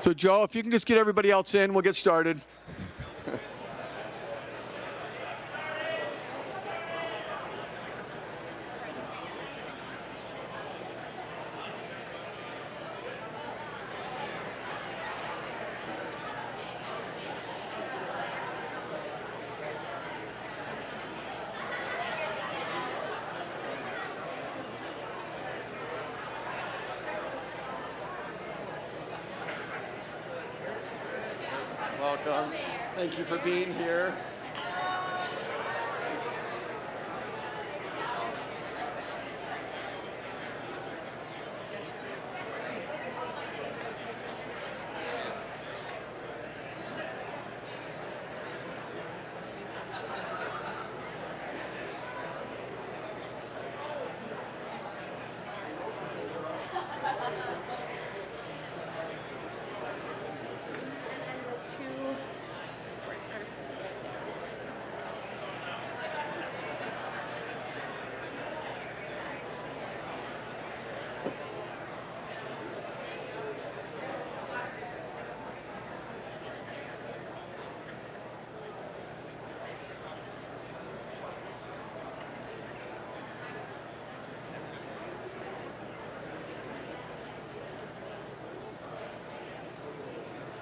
So Joe, if you can just get everybody else in, we'll get started. Welcome. Thank you for being here.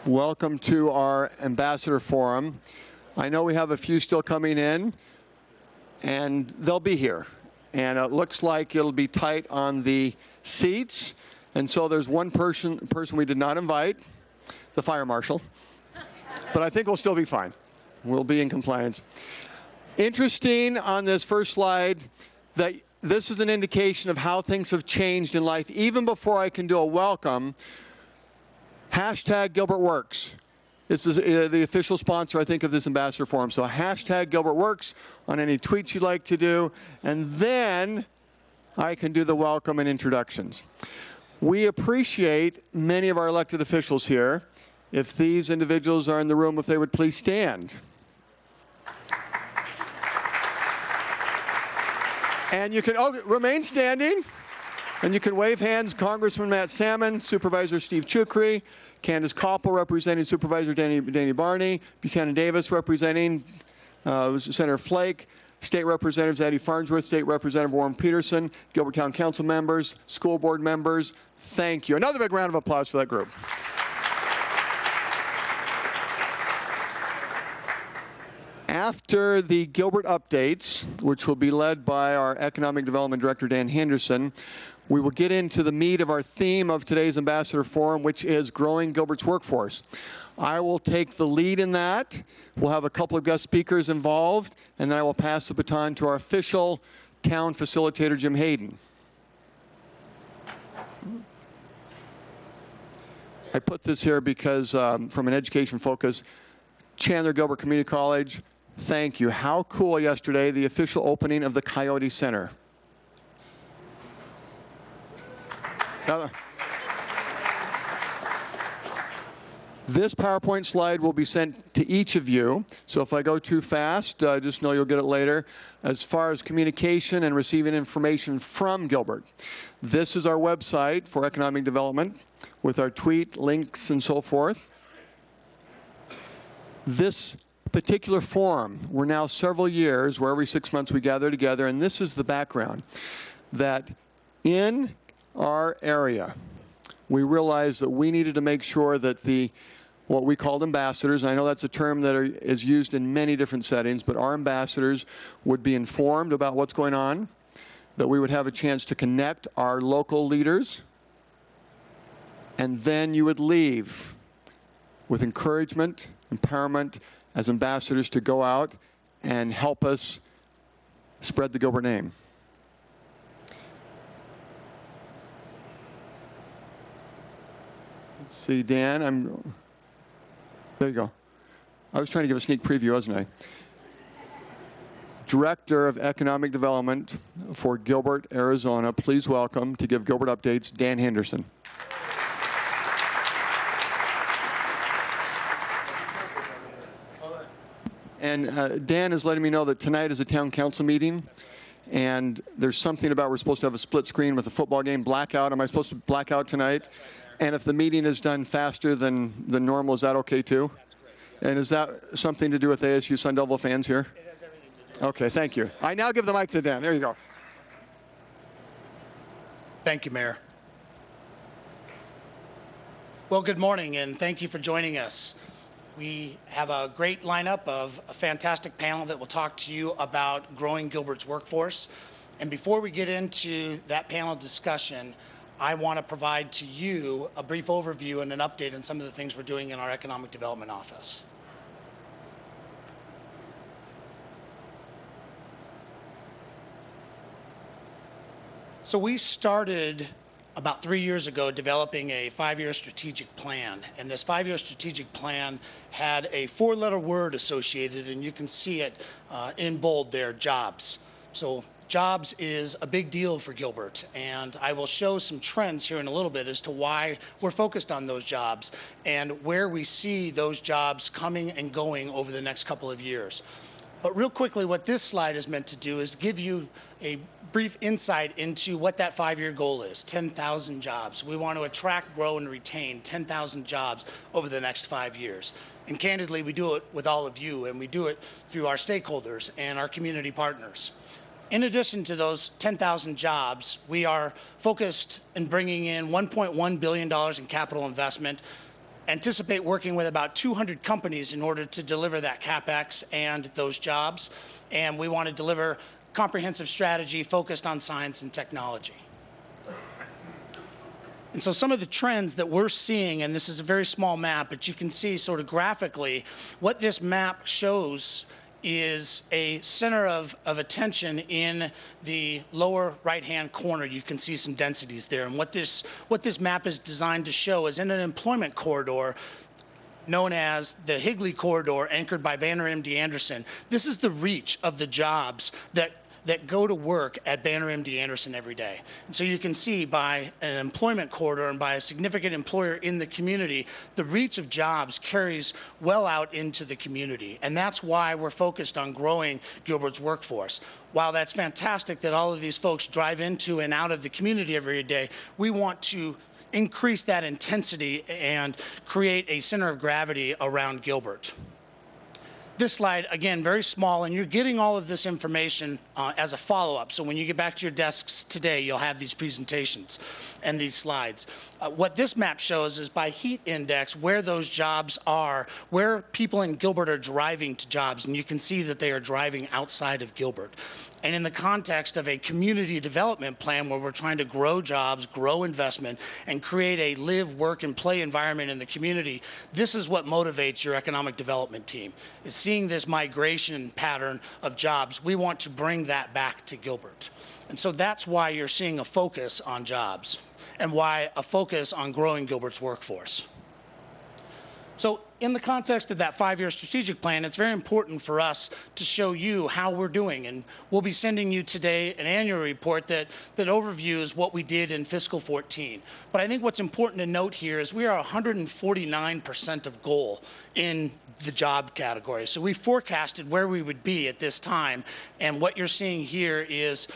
Welcome to our Ambassador Forum. I know we have a few still coming in, and they'll be here. And it looks like it'll be tight on the seats. And so there's one person we did not invite, the fire marshal. But I think we'll still be fine. We'll be in compliance. Interesting on this first slide that this is an indication of how things have changed in life. Even before I can do a welcome, hashtag Gilbert Works. This is the official sponsor, I think, of this Ambassador Forum. So hashtag Gilbert Works on any tweets you'd like to do. And then I can do the welcome and introductions. We appreciate many of our elected officials here. If these individuals are in the room, if they would please stand. And you can remain standing. And you can wave hands, Congressman Matt Salmon, Supervisor Steve Chukri, Candace Koppel representing Supervisor Danny Barney, Buchanan Davis representing Senator Flake, State Representatives Addie Farnsworth, State Representative Warren Peterson, Gilbert Town Council members, school board members. Thank you. Another big round of applause for that group. After the Gilbert updates, which will be led by our Economic Development Director, Dan Henderson, we will get into the meat of our theme of today's Ambassador Forum, which is growing Gilbert's workforce. I will take the lead in that. We'll have a couple of guest speakers involved, and then I will pass the baton to our official town facilitator, Jim Hayden. I put this here because from an education focus, Chandler Gilbert Community College, thank you. How cool yesterday, the official opening of the Coyote Center. This PowerPoint slide will be sent to each of you. So if I go too fast, just know you'll get it later. As far as communication and receiving information from Gilbert, this is our website for economic development with our tweet links and so forth. This particular forum, we're now several years where every 6 months we gather together, and this is the background, that in our area, we realized that we needed to make sure that what we called ambassadors, and I know that's a term that is used in many different settings, but our ambassadors would be informed about what's going on, that we would have a chance to connect our local leaders, and then you would leave with encouragement, empowerment as ambassadors to go out and help us spread the Gilbert name. Let's see, Dan, there you go. I was trying to give a sneak preview, wasn't I? Director of Economic Development for Gilbert, Arizona. Please welcome, to give Gilbert updates, Dan Henderson. And Dan is letting me know that tonight is a town council meeting, And there's something about we're supposed to have a split screen with a football game blackout. Am I supposed to black out tonight? And if the meeting is done faster than normal, is that okay too? That's great. Yeah. And is that something to do with ASU Sun Devil fans here? It has everything to do. Okay, thank you. I now give the mic to Dan. There you go. Thank you, Mayor. Well, good morning, and thank you for joining us. We have a great lineup of a fantastic panel that will talk to you about growing Gilbert's workforce. And before we get into that panel discussion, I want to provide to you a brief overview and an update on some of the things we're doing in our Economic Development Office. So we started about 3 years ago developing a 5-year strategic plan. And this 5-year strategic plan had a 4-letter word associated, and you can see it in bold there, jobs. So jobs is a big deal for Gilbert, and I will show some trends here in a little bit as to why we're focused on those jobs and where we see those jobs coming and going over the next couple of years. But real quickly, what this slide is meant to do is give you a brief insight into what that 5-year goal is, 10,000 jobs. We want to attract, grow, and retain 10,000 jobs over the next 5 years. And candidly, we do it with all of you, and we do it through our stakeholders and our community partners. In addition to those 10,000 jobs, we are focused in bringing in $1.1 billion in capital investment, anticipate working with about 200 companies in order to deliver that CapEx and those jobs. And we want to deliver comprehensive strategy focused on science and technology. And so some of the trends that we're seeing, and this is a very small map, but you can see sort of graphically what this map shows is a center of attention in the lower right-hand corner. You can see some densities there. And what this map is designed to show is in an employment corridor known as the Higley Corridor, anchored by Banner MD Anderson. This is the reach of the jobs that go to work at Banner MD Anderson every day. And so you can see by an employment corridor and by a significant employer in the community, the reach of jobs carries well out into the community. And that's why we're focused on growing Gilbert's workforce. While that's fantastic that all of these folks drive into and out of the community every day, we want to increase that intensity and create a center of gravity around Gilbert. This slide, again, very small, and you're getting all of this information as a follow-up. So when you get back to your desks today, you'll have these presentations and these slides. What this map shows is by heat index where those jobs are, where people in Gilbert are driving to jobs, and you can see that they are driving outside of Gilbert. And in the context of a community development plan where we're trying to grow jobs, grow investment, and create a live, work, and play environment in the community, this is what motivates your economic development team, is seeing this migration pattern of jobs. We want to bring that back to Gilbert. And so that's why you're seeing a focus on jobs and why a focus on growing Gilbert's workforce. So in the context of that 5-year strategic plan, it's very important for us to show you how we're doing. And we'll be sending you today an annual report that overviews what we did in fiscal 14. But I think what's important to note here is we are 149% of goal in the job category. So we forecasted where we would be at this time. And what you're seeing here is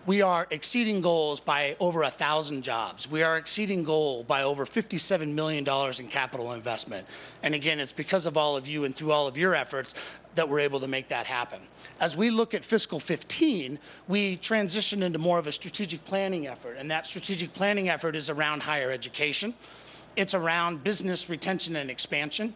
we are exceeding goals by over 1,000 jobs. We are exceeding goal by over $57 million in capital investment. And again, it's because of all of you and through all of your efforts that we're able to make that happen. As we look at fiscal 15, we transition into more of a strategic planning effort. And that strategic planning effort is around higher education. It's around business retention and expansion.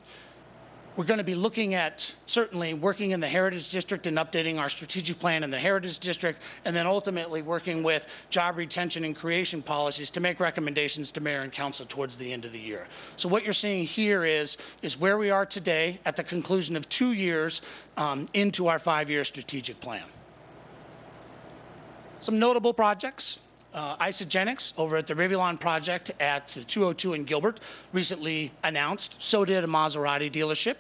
We're going to be looking at certainly working in the Heritage District and updating our strategic plan in the Heritage District, and then ultimately working with job retention and creation policies to make recommendations to Mayor and Council towards the end of the year. So what you're seeing here is where we are today at the conclusion of 2 years into our 5-year strategic plan. Some notable projects. Isogenics over at the Rivulon project at 202 in Gilbert recently announced. So did a Maserati dealership.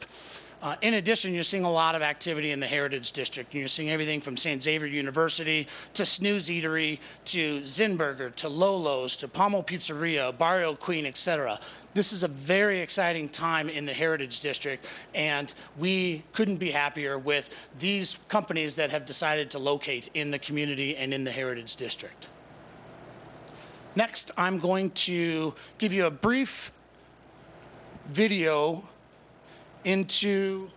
In addition, you're seeing a lot of activity in the Heritage District. You're seeing everything from St. Xavier University to Snooze Eatery to Zinburger to Lolo's to Pommel Pizzeria, Barrio Queen, etc. This is a very exciting time in the Heritage District, and we couldn't be happier with these companies that have decided to locate in the community and in the Heritage District. Next, I'm going to give you a brief video into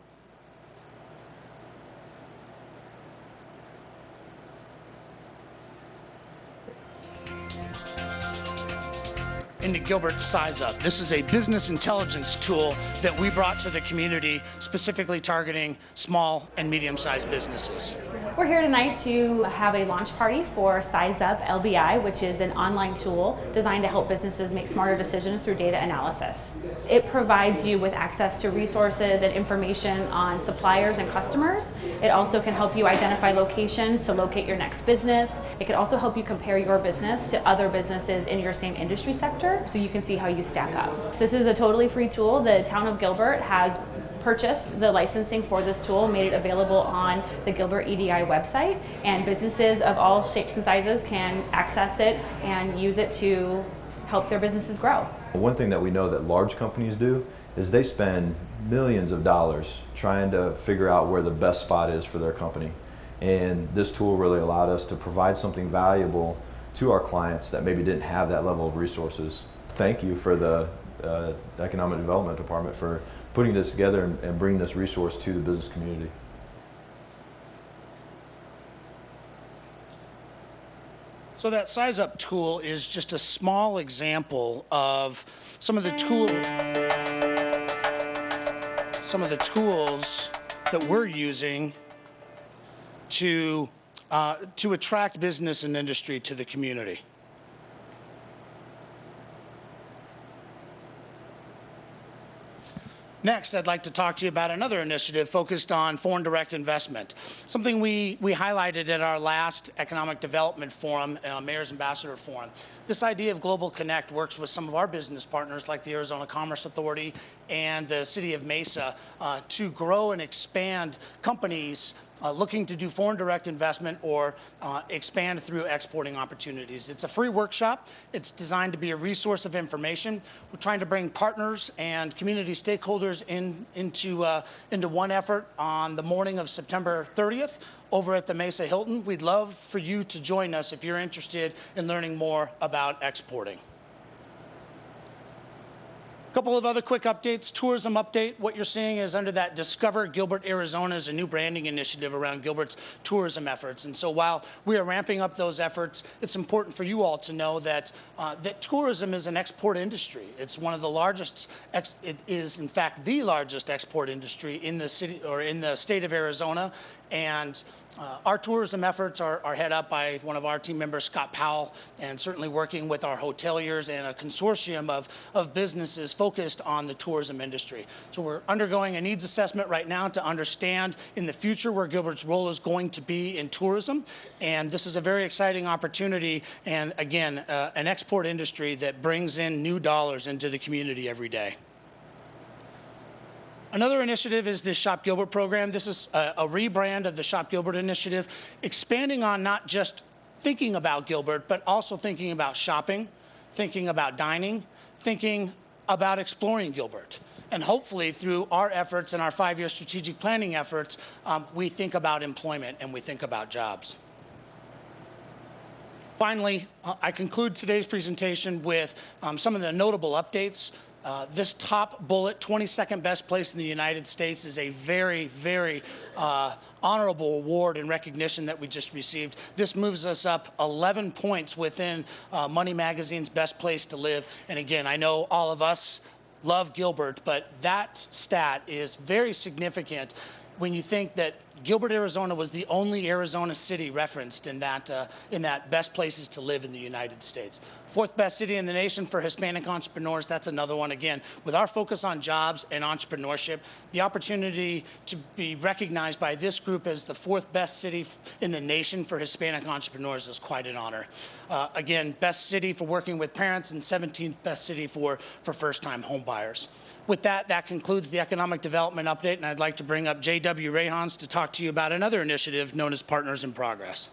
Gilbert Size Up. This is a business intelligence tool that we brought to the community, specifically targeting small and medium-sized businesses. We're here tonight to have a launch party for Size Up LBI, which is an online tool designed to help businesses make smarter decisions through data analysis. It provides you with access to resources and information on suppliers and customers. It also can help you identify locations to locate your next business. It can also help you compare your business to other businesses in your same industry sector so you can see how you stack up. This is a totally free tool. The town of Gilbert has purchased the licensing for this tool, made it available on the Gilbert EDI website, and businesses of all shapes and sizes can access it and use it to help their businesses grow. One thing that we know that large companies do is they spend millions of dollars trying to figure out where the best spot is for their company. And this tool really allowed us to provide something valuable to our clients that maybe didn't have that level of resources. Thank you for the Economic Development Department for putting this together and bringing this resource to the business community. So that Size Up tool is just a small example of some of the tools that we're using to attract business and industry to the community. Next, I'd like to talk to you about another initiative focused on foreign direct investment, something we highlighted at our last Economic Development Forum, Mayor's Ambassador Forum. This idea of Global Connect works with some of our business partners like the Arizona Commerce Authority and the City of Mesa to grow and expand companies looking to do foreign direct investment or expand through exporting opportunities. It's a free workshop. It's designed to be a resource of information. We're trying to bring partners and community stakeholders into one effort on the morning of September 30th over at the Mesa Hilton. We'd love for you to join us if you're interested in learning more about exporting. A couple of other quick updates. Tourism update. What you're seeing is under that Discover Gilbert, Arizona is a new branding initiative around Gilbert's tourism efforts. And so while we are ramping up those efforts, it's important for you all to know that that tourism is an export industry. It's one of the largest, it is in fact the largest export industry in the city or in the state of Arizona. And our tourism efforts are head up by one of our team members, Scott Powell, and certainly working with our hoteliers and a consortium of businesses focused on the tourism industry. So we're undergoing a needs assessment right now to understand in the future where Gilbert's role is going to be in tourism. And this is a very exciting opportunity and, again, an export industry that brings in new dollars into the community every day. Another initiative is this Shop Gilbert program. This is a rebrand of the Shop Gilbert initiative, expanding on not just thinking about Gilbert, but also thinking about shopping, thinking about dining, thinking about exploring Gilbert. And hopefully through our efforts and our 5-year strategic planning efforts, we think about employment and we think about jobs. Finally, I conclude today's presentation with some of the notable updates. This top bullet, 22nd best place in the United States, is a very, very honorable award and recognition that we just received. This moves us up 11 points within Money Magazine's Best Place to Live. And again, I know all of us love Gilbert, but that stat is very significant when you think that Gilbert, Arizona was the only Arizona city referenced in that best places to live in the United States. 4th best city in the nation for Hispanic entrepreneurs, that's another one. Again, with our focus on jobs and entrepreneurship, the opportunity to be recognized by this group as the 4th best city in the nation for Hispanic entrepreneurs is quite an honor. Again, best city for working with parents and 17th best city for first-time home buyers. With that, that concludes the economic development update, and I'd like to bring up J.W. Rayhans to talk to you about another initiative known as Partners in Progress.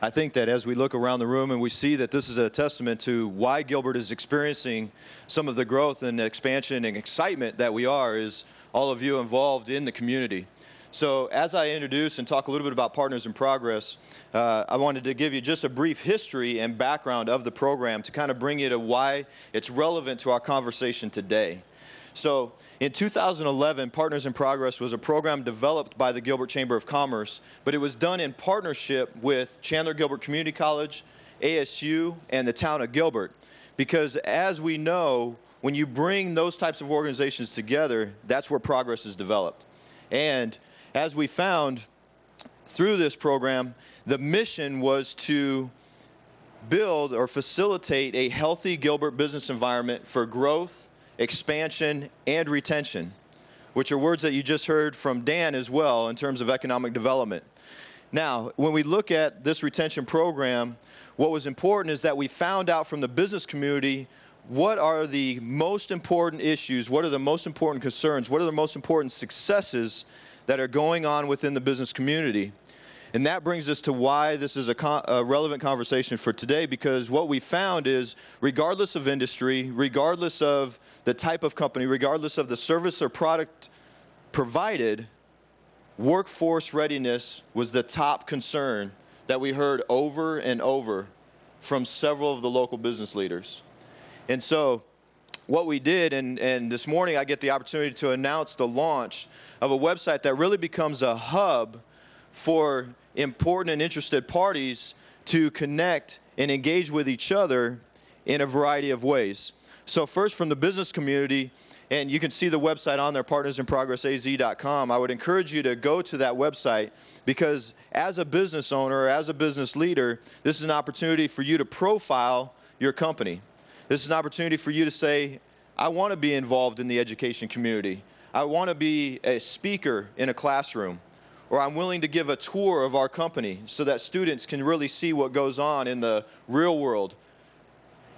I think that as we look around the room and we see that this is a testament to why Gilbert is experiencing some of the growth and expansion and excitement that we are, is all of you involved in the community. So as I introduce and talk a little bit about Partners in Progress, I wanted to give you just a brief history and background of the program to kind of bring you to why it's relevant to our conversation today. So in 2011, Partners in Progress was a program developed by the Gilbert Chamber of Commerce, but it was done in partnership with Chandler Gilbert Community College, ASU, and the town of Gilbert. Because as we know, when you bring those types of organizations together, that's where progress is developed. And as we found through this program, the mission was to build or facilitate a healthy Gilbert business environment for growth, expansion, and retention, which are words that you just heard from Dan as well in terms of economic development. Now, when we look at this retention program, what was important is that we found out from the business community what are the most important issues, what are the most important concerns, what are the most important successes that are going on within the business community. And that brings us to why this is a relevant conversation for today, because what we found is, regardless of industry, regardless of the type of company, regardless of the service or product provided, workforce readiness was the top concern that we heard over and over from several of the local business leaders. And so what we did, and this morning I get the opportunity to announce the launch of a website that really becomes a hub for important and interested parties to connect and engage with each other in a variety of ways. So first, from the business community, and you can see the website on there, partnersinprogressaz.com. I would encourage you to go to that website, because as a business owner, or as a business leader, this is an opportunity for you to profile your company. This is an opportunity for you to say, I want to be involved in the education community. I want to be a speaker in a classroom. Or I'm willing to give a tour of our company so that students can really see what goes on in the real world.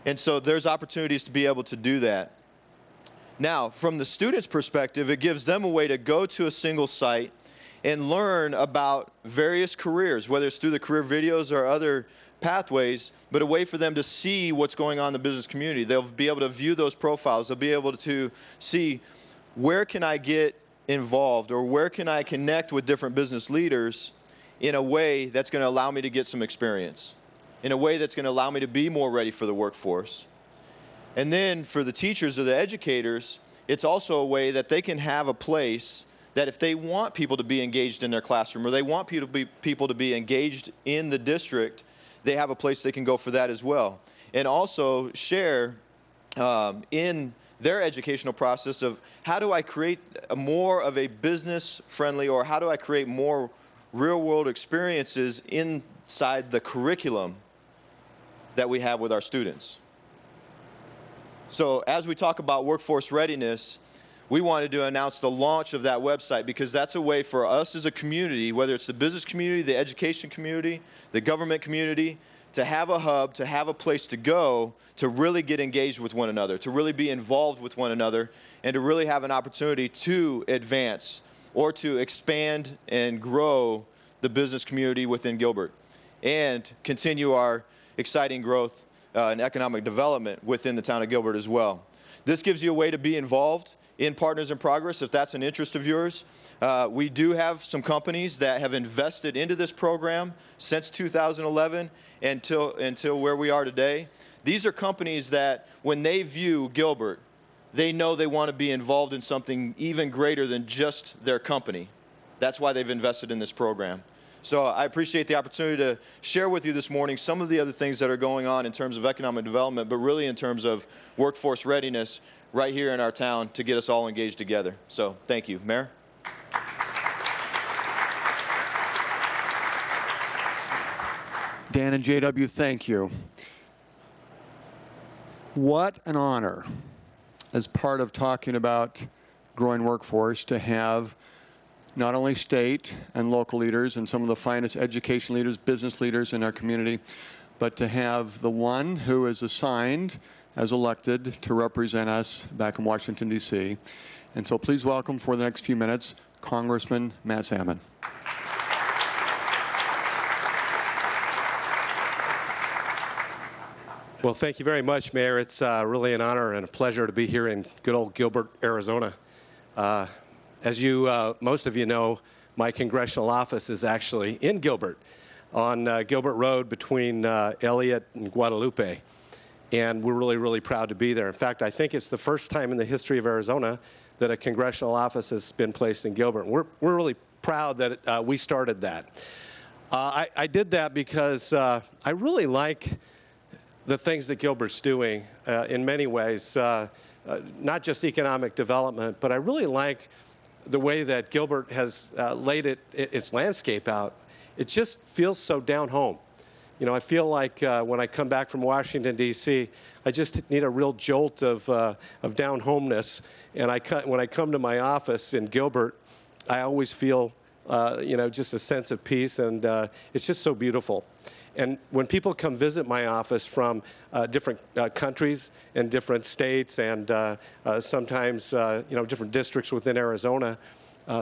And so there's opportunities to be able to do that. Now, from the student's perspective, it gives them a way to go to a single site and learn about various careers, whether it's through the career videos or other pathways, but a way for them to see what's going on in the business community. They'll be able to view those profiles. They'll be able to see, where can I get involved, or where can I connect with different business leaders in a way that's going to allow me to get some experience, in a way that's going to allow me to be more ready for the workforce. And then for the teachers or the educators, it's also a way that they can have a place that if they want people to be engaged in their classroom, or they want people to be engaged in the district, they have a place they can go for that as well. And also share in their educational process of, how do I create more of a business-friendly, or how do I create more real-world experiences inside the curriculum that we have with our students. So as we talk about workforce readiness, we wanted to announce the launch of that website, because that's a way for us as a community, whether it's the business community, the education community, the government community, to have a hub, to have a place to go, to really get engaged with one another, to really be involved with one another, and to really have an opportunity to advance or to expand and grow the business community within Gilbert, and continue our exciting growth and economic development within the town of Gilbert as well. This gives you a way to be involved in Partners in Progress if that's an interest of yours. We do have some companies that have invested into this program since 2011 until where we are today. These are companies that, when they view Gilbert, they know they want to be involved in something even greater than just their company. That's why they've invested in this program. So I appreciate the opportunity to share with you this morning some of the other things that are going on in terms of economic development, but really in terms of workforce readiness right here in our town to get us all engaged together. So thank you. Mayor? Dan and JW, thank you. What an honor, as part of talking about growing workforce to have not only state and local leaders and some of the finest education leaders, business leaders in our community, but to have the one who is assigned as elected to represent us back in Washington, D.C. And so please welcome for the next few minutes, Congressman Matt Salmon. Well, thank you very much, Mayor. It's really an honor and a pleasure to be here in good old Gilbert, Arizona. As most of you know, my congressional office is actually in Gilbert, on Gilbert Road between Elliott and Guadalupe. And we're really, really proud to be there. In fact, I think it's the first time in the history of Arizona that a congressional office has been placed in Gilbert. We're really proud that we started that. I did that because I really like the things that Gilbert's doing in many ways, not just economic development, but I really like the way that Gilbert has laid its landscape out. It just feels so down home. You know, I feel like when I come back from Washington, D.C., I just need a real jolt of down homeness. And when I come to my office in Gilbert, I always feel, you know, just a sense of peace, and it's just so beautiful. And when people come visit my office from different countries and different states and sometimes you know, different districts within Arizona,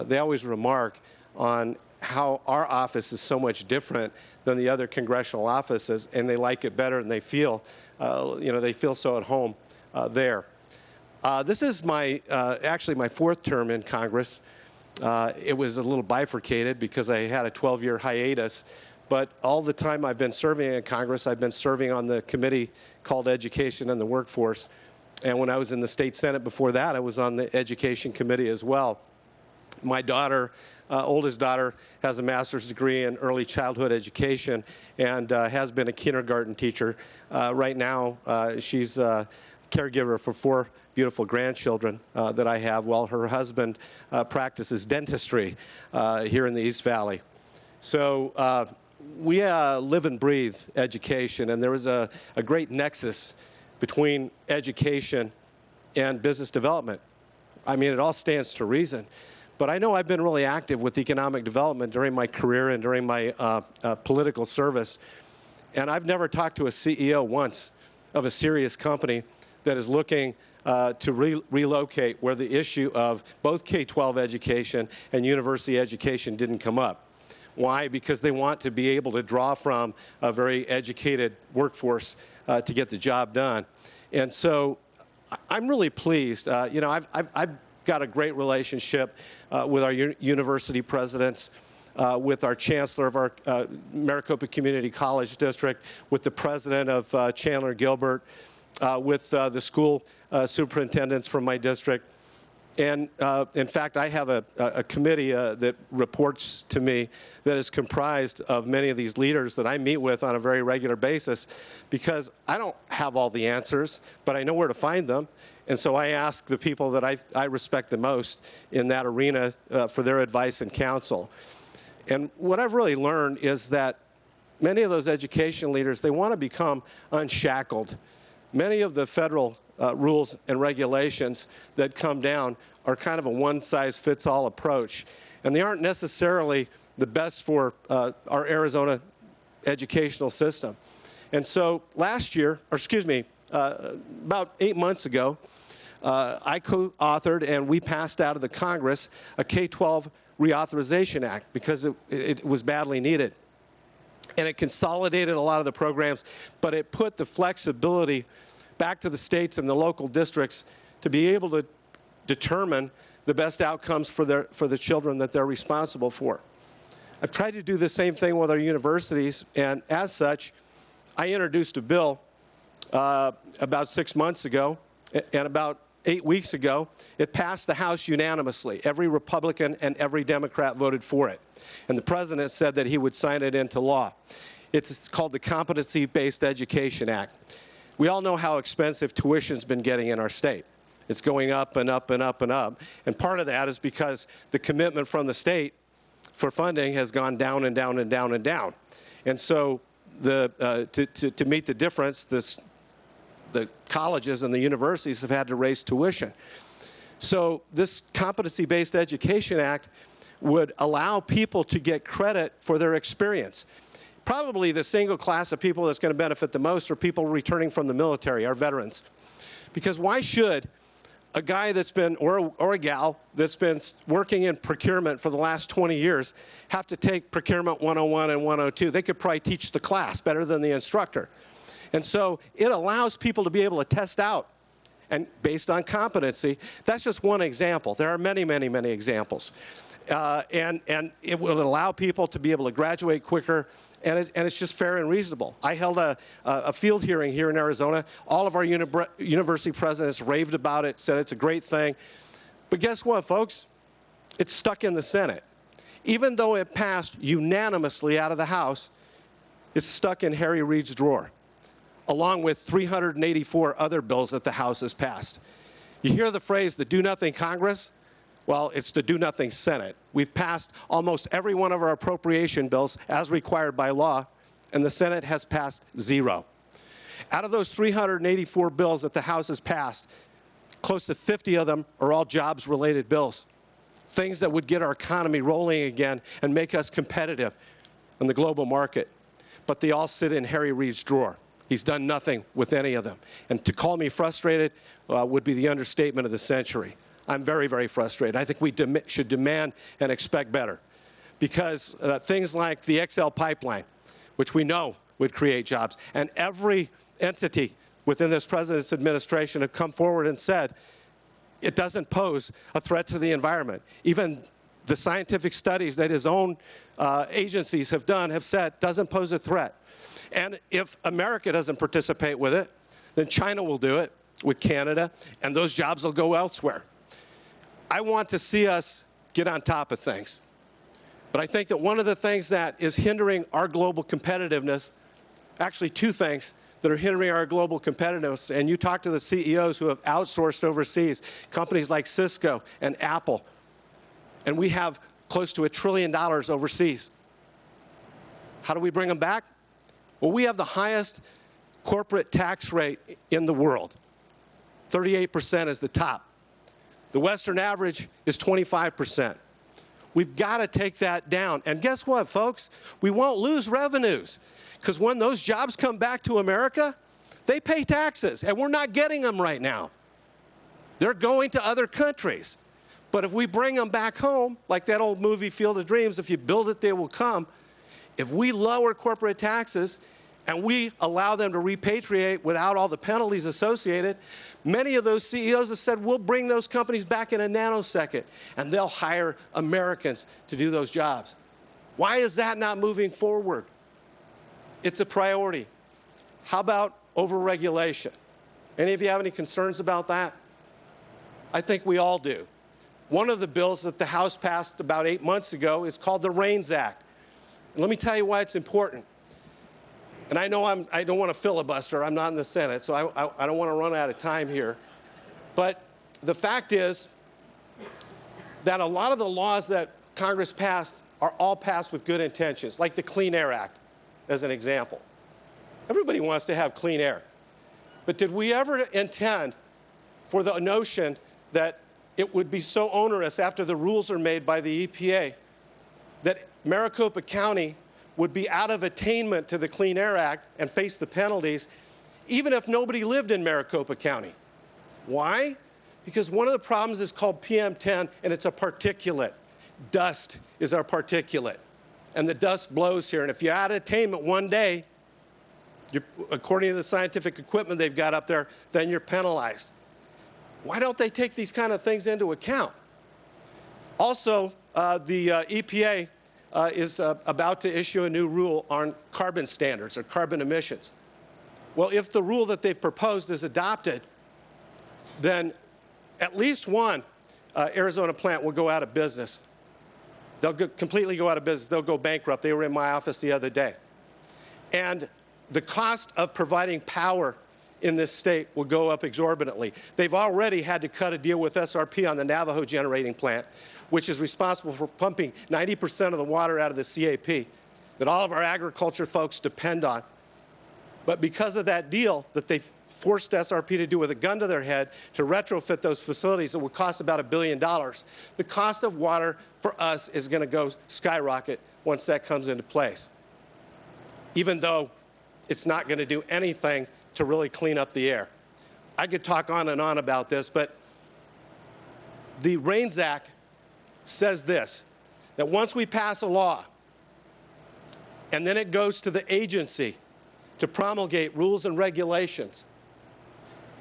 they always remark on how our office is so much different than the other congressional offices, and they like it better, and they feel, you know, they feel so at home there. This is actually my fourth term in Congress. It was a little bifurcated because I had a 12-year hiatus. But all the time I've been serving in Congress, I've been serving on the committee called Education and the Workforce. And when I was in the state Senate before that, I was on the Education Committee as well. My daughter, oldest daughter, has a master's degree in early childhood education and has been a kindergarten teacher. Right now, she's a caregiver for 4 beautiful grandchildren that I have, while her husband practices dentistry here in the East Valley. So we live and breathe education, and there is a great nexus between education and business development. I mean, it all stands to reason. But I know I've been really active with economic development during my career and during my political service, and I've never talked to a CEO once of a serious company that is looking to relocate where the issue of both K-12 education and university education didn't come up. Why? Because they want to be able to draw from a very educated workforce to get the job done. And so I'm really pleased. You know, I've got a great relationship with our university presidents, with our chancellor of our Maricopa Community College District, with the president of Chandler Gilbert, with the school superintendents from my district. And in fact, I have a committee that reports to me that is comprised of many of these leaders that I meet with on a very regular basis, because I don't have all the answers, but I know where to find them. And so I ask the people that I respect the most in that arena for their advice and counsel. And what I've really learned is that many of those education leaders, they want to become unshackled. Many of the federal rules and regulations that come down are kind of a one-size-fits-all approach. And they aren't necessarily the best for our Arizona educational system. And so last year, or excuse me, about 8 months ago, I co-authored and we passed out of the Congress a K-12 Reauthorization Act because it was badly needed. And it consolidated a lot of the programs, but it put the flexibility back to the states and the local districts to be able to determine the best outcomes for the children that they're responsible for. I've tried to do the same thing with our universities, and as such, I introduced a bill about 6 months ago, and about 8 weeks ago, it passed the House unanimously. Every Republican and every Democrat voted for it. And the president said that he would sign it into law. It's called the Competency-Based Education Act. We all know how expensive tuition's been getting in our state. It's going up and up and up and up. And part of that is because the commitment from the state for funding has gone down and down and down and down. And so to meet the difference, the colleges and the universities have had to raise tuition. So this Competency-Based Education Act would allow people to get credit for their experience. Probably the single class of people that's going to benefit the most are people returning from the military, our veterans. Because why should a guy that's been, or a gal that's been working in procurement for the last 20 years have to take Procurement 101 and 102? They could probably teach the class better than the instructor. And so it allows people to be able to test out, and based on competency. That's just one example. There are many, many, many examples. And it will allow people to be able to graduate quicker, and it's just fair and reasonable. I held a field hearing here in Arizona. All of our university presidents raved about it, said it's a great thing. But guess what, folks? It's stuck in the Senate. Even though it passed unanimously out of the House, it's stuck in Harry Reid's drawer, along with 384 other bills that the House has passed. You hear the phrase, the do-nothing Congress? Well, it's the do-nothing Senate. We've passed almost every one of our appropriation bills as required by law, and the Senate has passed 0. Out of those 384 bills that the House has passed, close to 50 of them are all jobs-related bills, things that would get our economy rolling again and make us competitive in the global market. But they all sit in Harry Reid's drawer. He's done nothing with any of them. And to call me frustrated would be the understatement of the century. I'm very, very frustrated. I think we should demand and expect better. Because things like the XL pipeline, which we know would create jobs, and every entity within this president's administration have come forward and said it doesn't pose a threat to the environment. Even the scientific studies that his own agencies have done have said doesn't pose a threat. And if America doesn't participate with it, then China will do it with Canada, and those jobs will go elsewhere. I want to see us get on top of things. But I think that one of the things that is hindering our global competitiveness, actually two things that are hindering our global competitiveness, and you talk to the CEOs who have outsourced overseas, companies like Cisco and Apple, and we have close to $1 trillion overseas. How do we bring them back? Well, we have the highest corporate tax rate in the world. 38% is the top. The Western average is 25%. We've got to take that down. And guess what, folks? We won't lose revenues, because when those jobs come back to America, they pay taxes, and we're not getting them right now. They're going to other countries. But if we bring them back home, like that old movie Field of Dreams, if you build it, they will come. If we lower corporate taxes and we allow them to repatriate without all the penalties associated, many of those CEOs have said, we'll bring those companies back in a nanosecond, and they'll hire Americans to do those jobs. Why is that not moving forward? It's a priority. How about overregulation? Any of you have any concerns about that? I think we all do. One of the bills that the House passed about 8 months ago is called the REINS Act. And let me tell you why it's important. And I know I don't want to filibuster. I'm not in the Senate, so I don't want to run out of time here. But the fact is that a lot of the laws that Congress passed are all passed with good intentions, like the Clean Air Act, as an example. Everybody wants to have clean air. But did we ever intend for the notion that it would be so onerous after the rules are made by the EPA that Maricopa County would be out of attainment to the Clean Air Act and face the penalties, even if nobody lived in Maricopa County? Why? Because one of the problems is called PM10, and it's a particulate. Dust is our particulate. And the dust blows here. And if you're out of attainment one day, according to the scientific equipment they've got up there, then you're penalized. Why don't they take these kind of things into account? Also, the EPA is about to issue a new rule on carbon standards or carbon emissions. Well, if the rule that they've proposed is adopted, then at least one Arizona plant will go out of business. They'll completely go out of business. They'll go bankrupt. They were in my office the other day. And the cost of providing power in this state will go up exorbitantly. They've already had to cut a deal with SRP on the Navajo generating plant, which is responsible for pumping 90% of the water out of the CAP that all of our agriculture folks depend on. But because of that deal that they forced SRP to do with a gun to their head to retrofit those facilities, it would cost about $1 billion. The cost of water for us is going to go skyrocket once that comes into place, even though it's not going to do anything to really clean up the air. I could talk on and on about this, but the RAINS Act says this, that once we pass a law and then it goes to the agency to promulgate rules and regulations,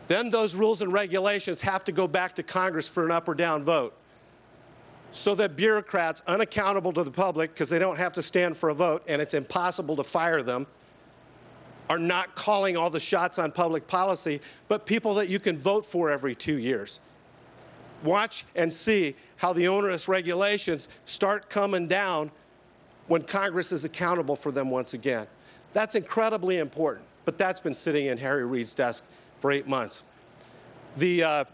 then those rules and regulations have to go back to Congress for an up or down vote, so that bureaucrats, unaccountable to the public because they don't have to stand for a vote and it's impossible to fire them, are not calling all the shots on public policy, but people that you can vote for every 2 years. Watch and see how the onerous regulations start coming down when Congress is accountable for them once again. That's incredibly important, but that's been sitting in Harry Reid's desk for 8 months. The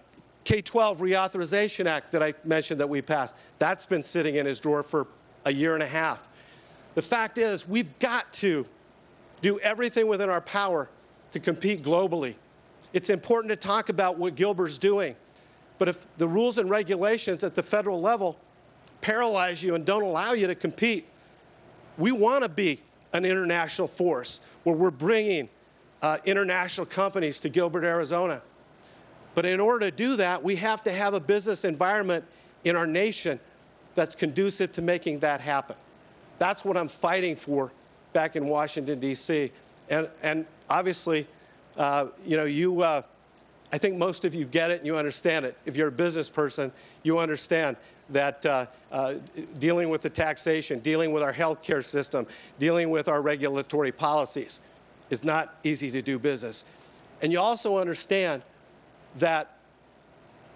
K-12 Reauthorization Act that I mentioned that we passed, that's been sitting in his drawer for a year and a half. The fact is, we've got to do everything within our power to compete globally. It's important to talk about what Gilbert's doing, but if the rules and regulations at the federal level paralyze you and don't allow you to compete, we want to be an international force where we're bringing international companies to Gilbert, Arizona. But in order to do that, we have to have a business environment in our nation that's conducive to making that happen. That's what I'm fighting for back in Washington, D.C. And obviously, I think most of you get it and you understand it. If you're a business person, you understand that dealing with the taxation, dealing with our healthcare system, dealing with our regulatory policies is not easy to do business. And you also understand that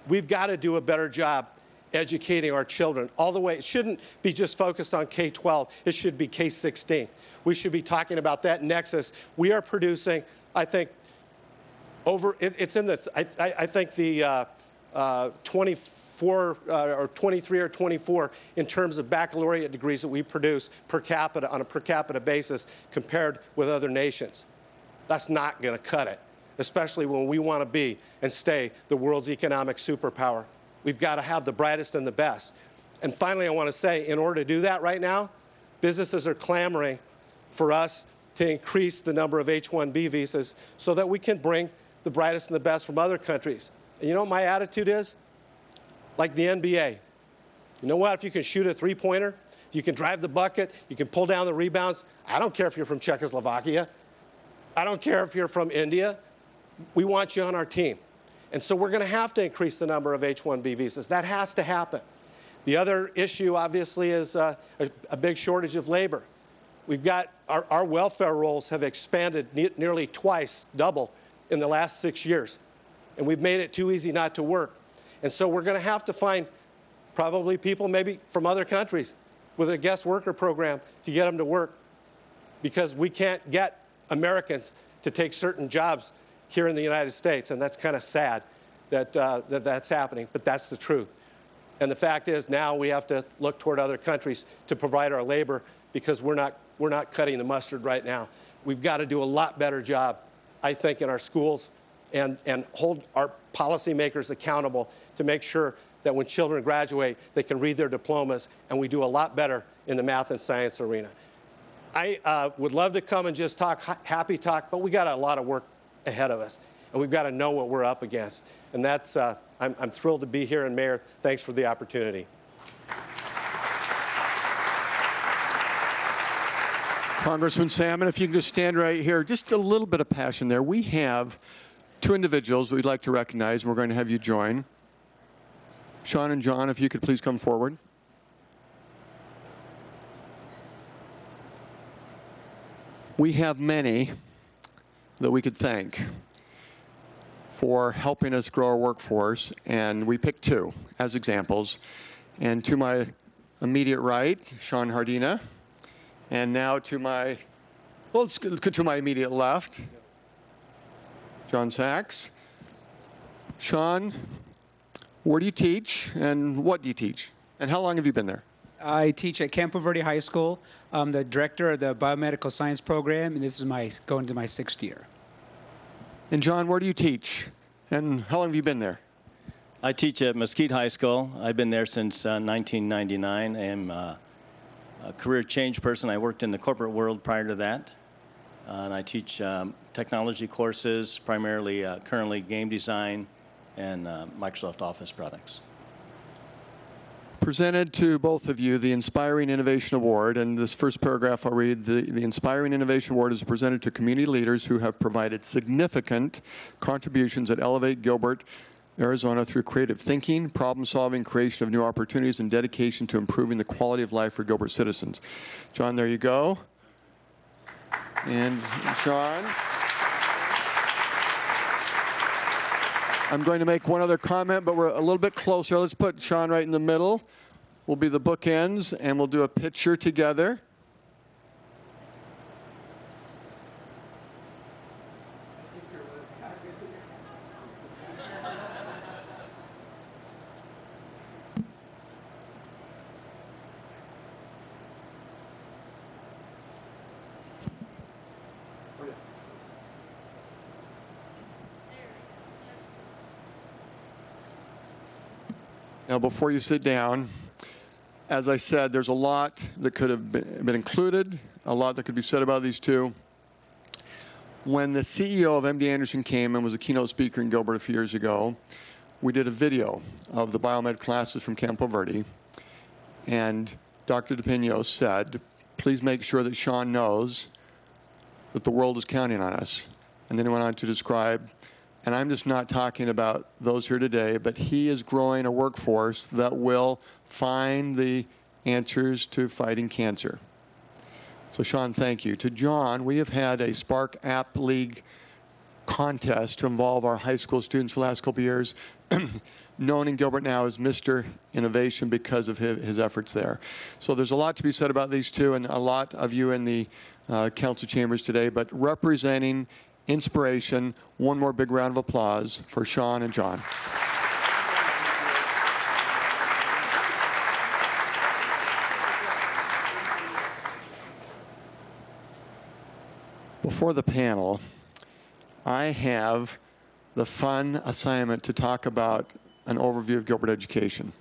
we've got to do a better job educating our children all the way. It shouldn't be just focused on K-12. It should be K-16. We should be talking about that nexus. We are producing, I think, it's in this, I think the 24 or 23 or 24 in terms of baccalaureate degrees that we produce per capita on a per capita basis compared with other nations. That's not going to cut it, especially when we want to be and stay the world's economic superpower. We've got to have the brightest and the best. And finally, I want to say, in order to do that right now, businesses are clamoring for us to increase the number of H-1B visas so that we can bring the brightest and the best from other countries. And you know what my attitude is? Like the NBA. You know what? If you can shoot a three-pointer, if you can drive the bucket, you can pull down the rebounds, I don't care if you're from Czechoslovakia. I don't care if you're from India. We want you on our team. And so we're going to have to increase the number of H-1B visas. That has to happen. The other issue, obviously, is a big shortage of labor. We've got our welfare rolls have expanded nearly twice, double, in the last 6 years. And we've made it too easy not to work. And so we're going to have to find probably people maybe from other countries with a guest worker program to get them to work, because we can't get Americans to take certain jobs here in the United States. And that's kind of sad that, that's happening, but that's the truth. And the fact is, now we have to look toward other countries to provide our labor, because we're not cutting the mustard right now. We've got to do a lot better job, I think, in our schools and hold our policymakers accountable to make sure that when children graduate, they can read their diplomas, and we do a lot better in the math and science arena. I would love to come and just talk, happy talk, but we got a lot of work ahead of us, and we've got to know what we're up against. And that's, I'm thrilled to be here, and Mayor, thanks for the opportunity. Congressman Salmon, if you can just stand right here, just a little bit of passion there. We have two individuals we'd like to recognize, and we're going to have you join. Sean and John, if you could please come forward. We have many that we could thank for helping us grow our workforce, and we picked two as examples. And to my immediate right, Sean Hardina, and now to my, well, let's go to my immediate left, John Sachs. Sean, where do you teach, and what do you teach, and how long have you been there? I teach at Campo Verde High School. I'm the director of the biomedical science program, and this is going to my 6th year. And John, where do you teach? And how long have you been there? I teach at Mesquite High School. I've been there since 1999. I am a career change person. I worked in the corporate world prior to that. And I teach technology courses, primarily currently game design and Microsoft Office products. Presented to both of you the Inspiring Innovation Award, and this first paragraph I'll read. The Inspiring Innovation Award is presented to community leaders who have provided significant contributions that elevate Gilbert, Arizona through creative thinking, problem solving, creation of new opportunities, and dedication to improving the quality of life for Gilbert citizens. John, there you go. And Sean. I'm going to make one other comment, but we're a little bit closer. Let's put Sean right in the middle. We'll be the bookends, and we'll do a picture together. Now, before you sit down, as I said, there's a lot that could have been included, a lot that could be said about these two. When the CEO of MD Anderson came and was a keynote speaker in Gilbert a few years ago, we did a video of the biomed classes from Campo Verde, and Dr. DePino said, please make sure that Sean knows that the world is counting on us. And then he went on to describe, and I'm just not talking about those here today, but he is growing a workforce that will find the answers to fighting cancer. So Sean, thank you. To John, we have had a Spark App League contest to involve our high school students for the last couple of years, known in Gilbert now as Mr. Innovation because of his efforts there. So there's a lot to be said about these two, and a lot of you in the council chambers today, but representing inspiration, one more big round of applause for Sean and John. Before the panel, I have the fun assignment to talk about an overview of Gilbert education.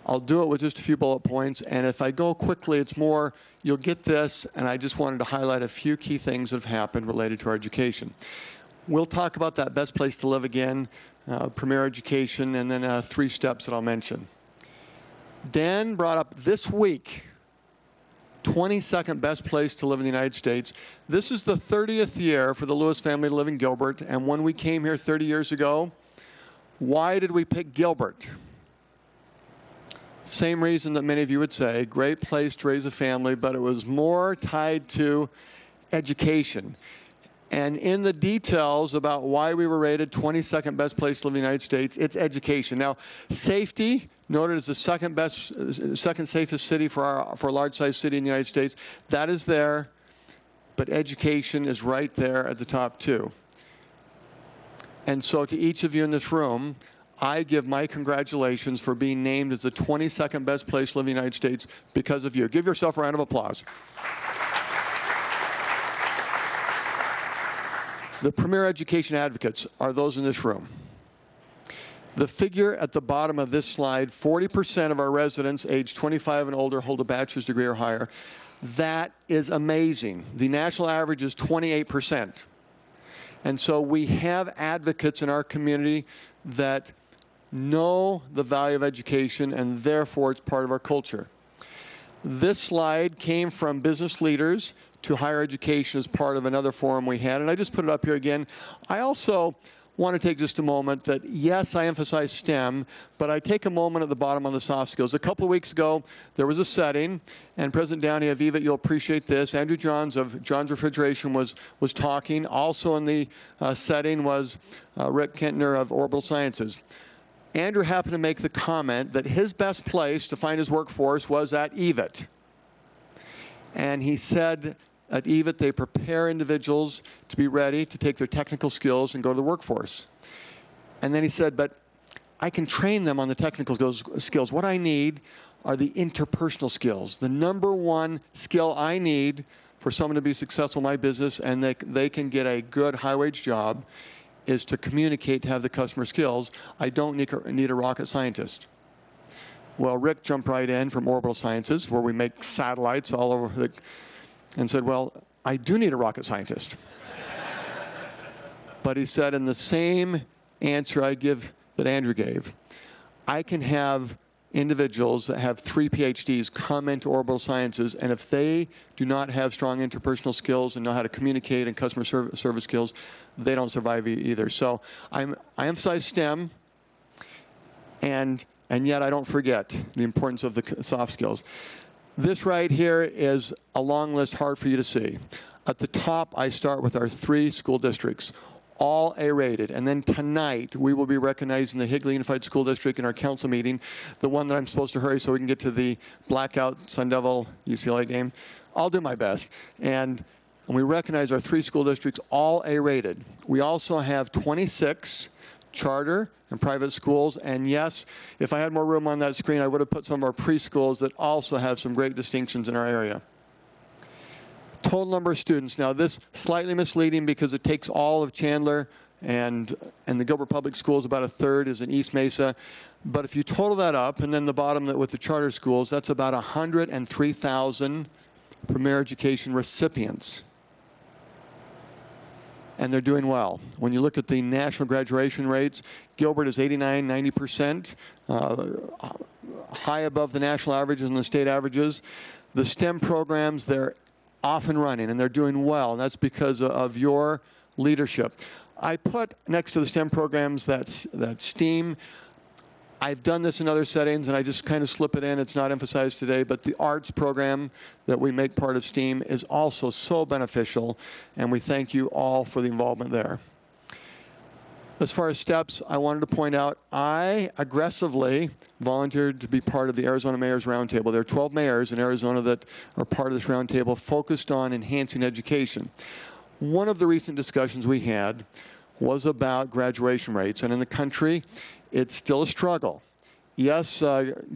I'll do it with just a few bullet points, and if I go quickly, it's more, you'll get this, and I just wanted to highlight a few key things that have happened related to our education. We'll talk about that best place to live again, premier education, and then 3 steps that I'll mention. Dan brought up this week, 22nd best place to live in the United States. This is the 30th year for the Lewis family to live in Gilbert, and when we came here 30 years ago, why did we pick Gilbert? Same reason that many of you would say, great place to raise a family, but it was more tied to education. And in the details about why we were rated 22nd best place to live in the United States, it's education. Now, safety, noted as the second safest city for a large-sized city in the United States, that is there, but education is right there at the top too. And so to each of you in this room, I give my congratulations for being named as the 22nd best place to live in the United States because of you. Give yourself a round of applause. The premier education advocates are those in this room. The figure at the bottom of this slide, 40% of our residents aged 25 and older hold a bachelor's degree or higher. That is amazing. The national average is 28%. And so we have advocates in our community that know the value of education, and therefore it's part of our culture. This slide came from business leaders to higher education as part of another forum we had, and I just put it up here again. I also want to take just a moment that, yes, I emphasize STEM, but I take a moment at the bottom on the soft skills. A couple of weeks ago, there was a setting, and President Downey, Aviva, you'll appreciate this. Andrew Johns of Johns Refrigeration was talking. Also in the setting was Rick Kentner of Orbital Sciences. Andrew happened to make the comment that his best place to find his workforce was at EVIT. And he said at EVIT they prepare individuals to be ready to take their technical skills and go to the workforce. And then he said, but I can train them on the technical skills. What I need are the interpersonal skills. The number one skill I need for someone to be successful in my business and they can get a good high-wage job is to communicate, to have the customer skills. I don't need a rocket scientist. Well, Rick jumped right in from Orbital Sciences, where we make satellites all over and said, well, I do need a rocket scientist. But he said, in the same answer that Andrew gave, I can have individuals that have 3 PhDs come into Orbital Sciences, and if they do not have strong interpersonal skills and know how to communicate and customer service skills, they don't survive either. So I emphasize STEM, and yet I don't forget the importance of the soft skills. This right here is a long list, hard for you to see. At the top, I start with our 3 school districts, all A-rated. And then tonight, we will be recognizing the Higley Unified School District in our council meeting, the one that I'm supposed to hurry so we can get to the blackout Sun Devil UCLA game. I'll do my best. And we recognize our 3 school districts, all A-rated. We also have 26 charter and private schools. And yes, if I had more room on that screen, I would have put some of our preschools that also have some great distinctions in our area. Total number of students. Now this slightly misleading because it takes all of Chandler and the Gilbert Public Schools, about a third is in East Mesa. But if you total that up, and then the bottom with the charter schools, that's about 103,000 premier education recipients. And they're doing well. When you look at the national graduation rates, Gilbert is 89, 90%, high above the national averages and the state averages. The STEM programs, they're off and running, and they're doing well, and that's because of your leadership. I put next to the STEM programs that STEAM. I've done this in other settings, and I just kind of slip it in. It's not emphasized today, but the arts program that we make part of STEAM is also so beneficial, and we thank you all for the involvement there. As far as steps, I wanted to point out, I aggressively volunteered to be part of the Arizona Mayors Roundtable. There are 12 mayors in Arizona that are part of this roundtable focused on enhancing education. One of the recent discussions we had was about graduation rates, and in the country, it's still a struggle. Yes,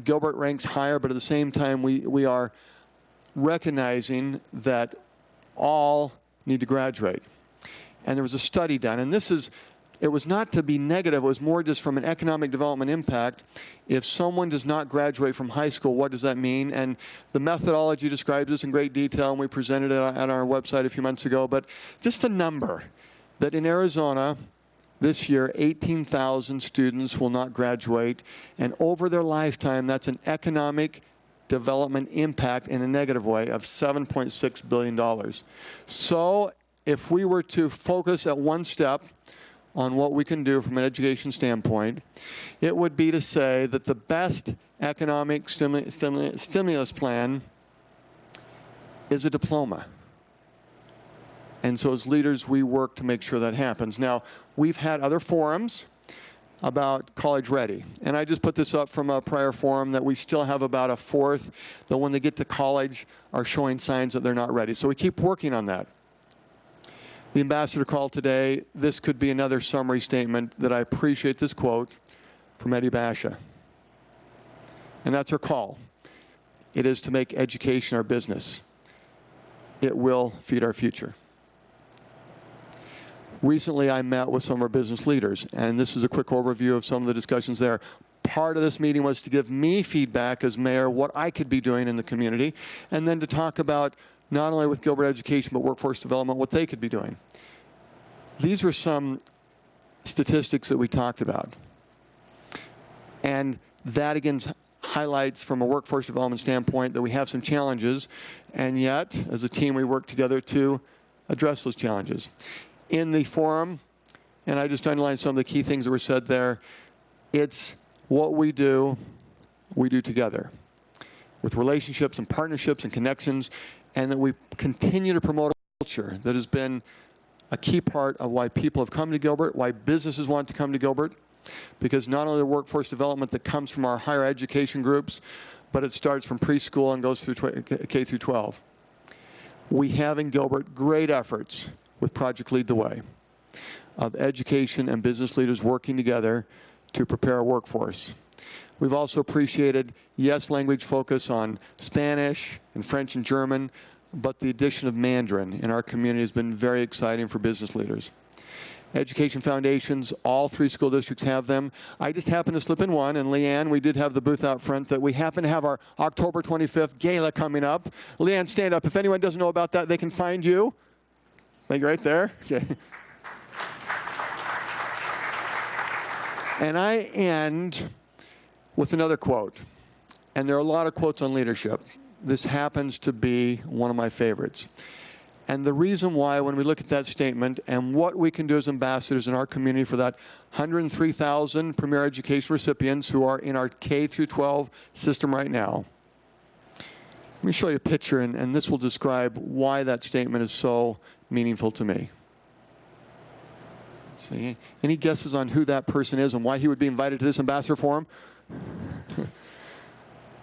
Gilbert ranks higher, but at the same time, we are recognizing that all need to graduate. And there was a study done, and it was not to be negative, it was more just from an economic development impact. If someone does not graduate from high school, what does that mean? And the methodology describes this in great detail, and we presented it at our website a few months ago, but just a number that in Arizona, this year, 18,000 students will not graduate, and over their lifetime, that's an economic development impact in a negative way of $7.6 billion. So if we were to focus at one step on what we can do from an education standpoint, it would be to say that the best economic stimulus plan is a diploma. And so as leaders, we work to make sure that happens. Now, we've had other forums about college ready. And I just put this up from a prior forum that we still have about a fourth that when they get to college are showing signs that they're not ready. So we keep working on that. The ambassador called today. This could be another summary statement that I appreciate this quote from Eddie Basha. And that's her call. It is to make education our business. It will feed our future. Recently, I met with some of our business leaders, and this is a quick overview of some of the discussions there. Part of this meeting was to give me feedback as mayor what I could be doing in the community, and then to talk about not only with Gilbert Education, but workforce development, what they could be doing. These were some statistics that we talked about. And that, again, highlights from a workforce development standpoint that we have some challenges, and yet, as a team, we work together to address those challenges. In the forum, and I just underlined some of the key things that were said there, it's what we do together with relationships and partnerships and connections, and that we continue to promote a culture that has been a key part of why people have come to Gilbert, why businesses want to come to Gilbert, because not only the workforce development that comes from our higher education groups, but it starts from preschool and goes through K through 12. We have in Gilbert great efforts with Project Lead the Way of education and business leaders working together to prepare our workforce. We've also appreciated, yes, language focus on Spanish and French and German, but the addition of Mandarin in our community has been very exciting for business leaders. education foundations. All 3 school districts have them. I just happened to slip in one, and Leanne, we did have the booth out front that we happen to have our October 25th gala coming up. Leanne, stand up. If anyone doesn't know about that, they can find you. Like right there. Okay. And I end with another quote. And there are a lot of quotes on leadership. This happens to be one of my favorites. And the reason why, when we look at that statement and what we can do as ambassadors in our community for that 103,000 premier education recipients who are in our K through 12 system right now, let me show you a picture, and this will describe why that statement is so meaningful to me. Let's see. Any guesses on who that person is and why he would be invited to this ambassador forum?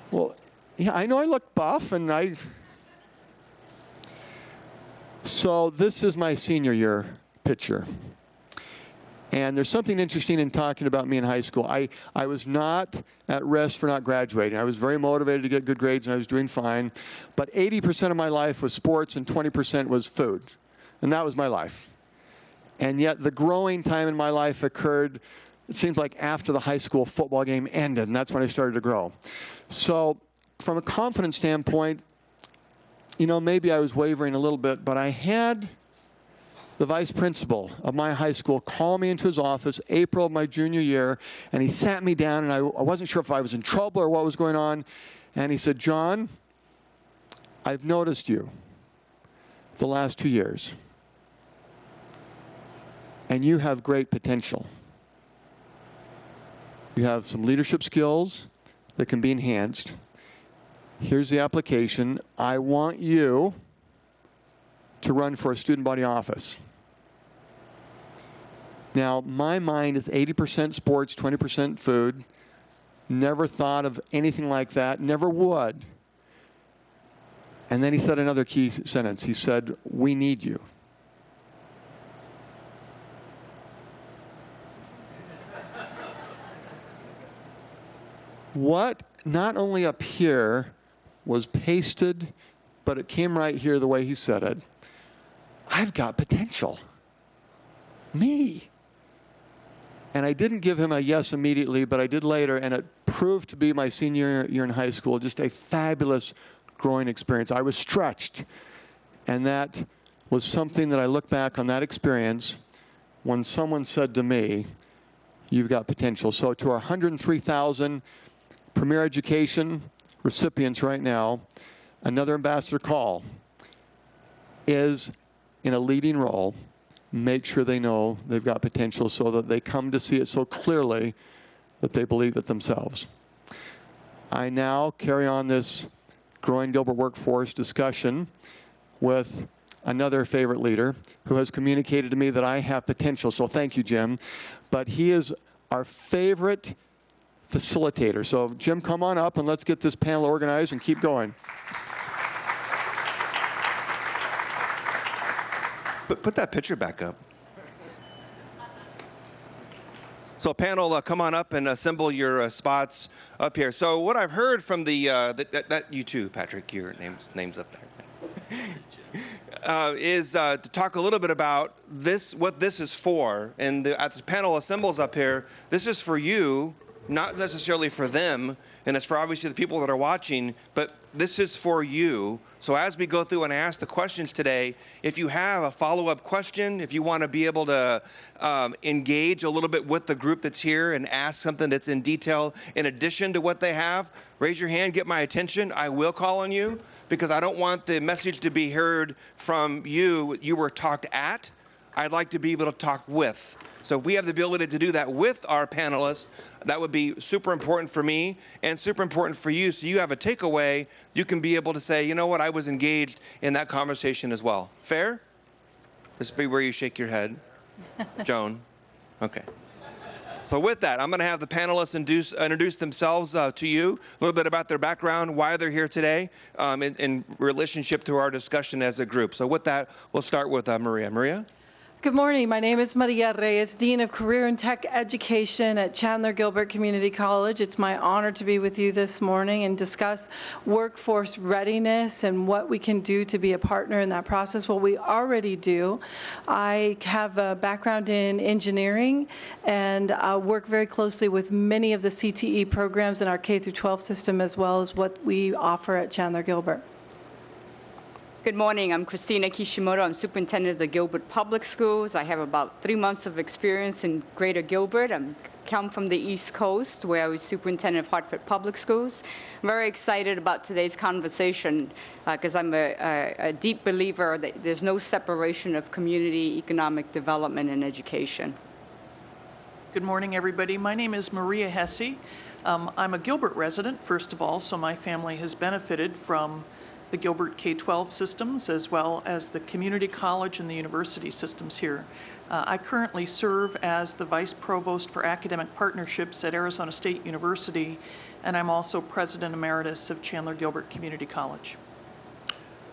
Well, yeah, I know I look buff, and So this is my senior year picture. And there's something interesting in talking about me in high school. I was not at rest for not graduating. I was very motivated to get good grades, and I was doing fine. But 80% of my life was sports, and 20% was food. And that was my life. And yet the growing time in my life occurred, it seems like after the high school football game ended, and that's when I started to grow. So from a confidence standpoint, you know, maybe I was wavering a little bit, but I had the vice principal of my high school call me into his office April of my junior year, and he sat me down, and I wasn't sure if I was in trouble or what was going on. And he said, "John, I've noticed you the last 2 years, and you have great potential. You have some leadership skills that can be enhanced. Here's the application. I want you to run for a student body office." Now, my mind is 80% sports, 20% food. Never thought of anything like that. Never would. And then he said another key sentence. He said, "We need you." What not only up here was pasted, but it came right here the way he said it. I've got potential. Me. And I didn't give him a yes immediately, but I did later, and it proved to be my senior year in high school just a fabulous growing experience. I was stretched, and that was something that I look back on that experience when someone said to me, "You've got potential." So to our 103,000 premier education recipients right now, another ambassador call is in a leading role. Make sure they know they've got potential so that they come to see it so clearly that they believe it themselves. I now carry on this growing Gilbert workforce discussion with another favorite leader who has communicated to me that I have potential. So thank you, Jim. But he is our favorite facilitator. So Jim, come on up and let's get this panel organized and keep going. Put that picture back up. So panel, come on up and assemble your spots up here. So what I've heard from that you too, Patrick, your name's up there, is to talk a little bit about this, what this is for. And as the panel assembles up here, this is for you, not necessarily for them, and it's for obviously the people that are watching, but this is for you. So as we go through and ask the questions today, if you have a follow-up question, if you want to be able to engage a little bit with the group that's here and ask something that's in detail in addition to what they have, raise your hand, get my attention. I will call on you because I don't want the message to be heard from you. You were talked at. I'd like to be able to talk with. So if we have the ability to do that with our panelists, that would be super important for me and super important for you. So you have a takeaway. You can be able to say, you know what, I was engaged in that conversation as well. Fair? This be where you shake your head. Joan? Okay. So with that, I'm going to have the panelists introduce themselves to you, a little bit about their background, why they're here today, in relationship to our discussion as a group. So with that, we'll start with Maria. Maria? Good morning. My name is Maria Reyes, Dean of Career and Tech Education at Chandler Gilbert Community College. It's my honor to be with you this morning and discuss workforce readiness and what we can do to be a partner in that process, what we already do. I have a background in engineering and work very closely with many of the CTE programs in our K-12 system, as well as what we offer at Chandler Gilbert. Good morning. I'm Christina Kishimoto. I'm superintendent of the Gilbert Public Schools. I have about 3 months of experience in Greater Gilbert. I come from the East Coast, where I was superintendent of Hartford Public Schools. I'm very excited about today's conversation because I'm a deep believer that there's no separation of community, economic development, and education. Good morning, everybody. My name is Maria Hesse. I'm a Gilbert resident, first of all, so my family has benefited from the Gilbert K-12 systems, as well as the community college and the university systems here. I currently serve as the Vice Provost for Academic Partnerships at Arizona State University, and I'm also President Emeritus of Chandler Gilbert Community College.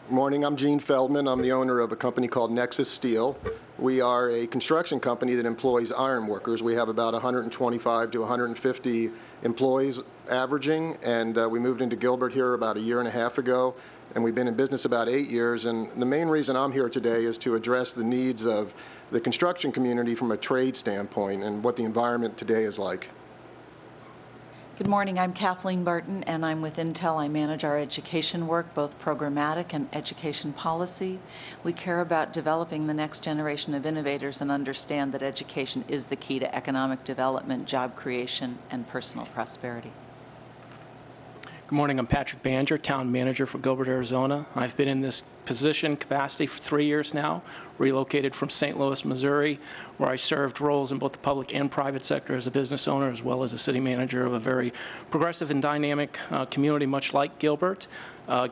Good morning, I'm Gene Feldman. I'm the owner of a company called Nexus Steel. We are a construction company that employs iron workers. We have about 125 to 150 employees averaging, and we moved into Gilbert here about 1.5 years ago, and we've been in business about 8 years. And the main reason I'm here today is to address the needs of the construction community from a trade standpoint and what the environment today is like. Good morning, I'm Kathleen Barton, and I'm with Intel. I manage our education work, both programmatic and education policy. We care about developing the next generation of innovators and understand that education is the key to economic development, job creation, and personal prosperity. Good morning, I'm Patrick Banger, Town Manager for Gilbert, Arizona. I've been in this position capacity for 3 years now, relocated from St. Louis, Missouri, where I served roles in both the public and private sector as a business owner, as well as a city manager of a very progressive and dynamic community, much like Gilbert.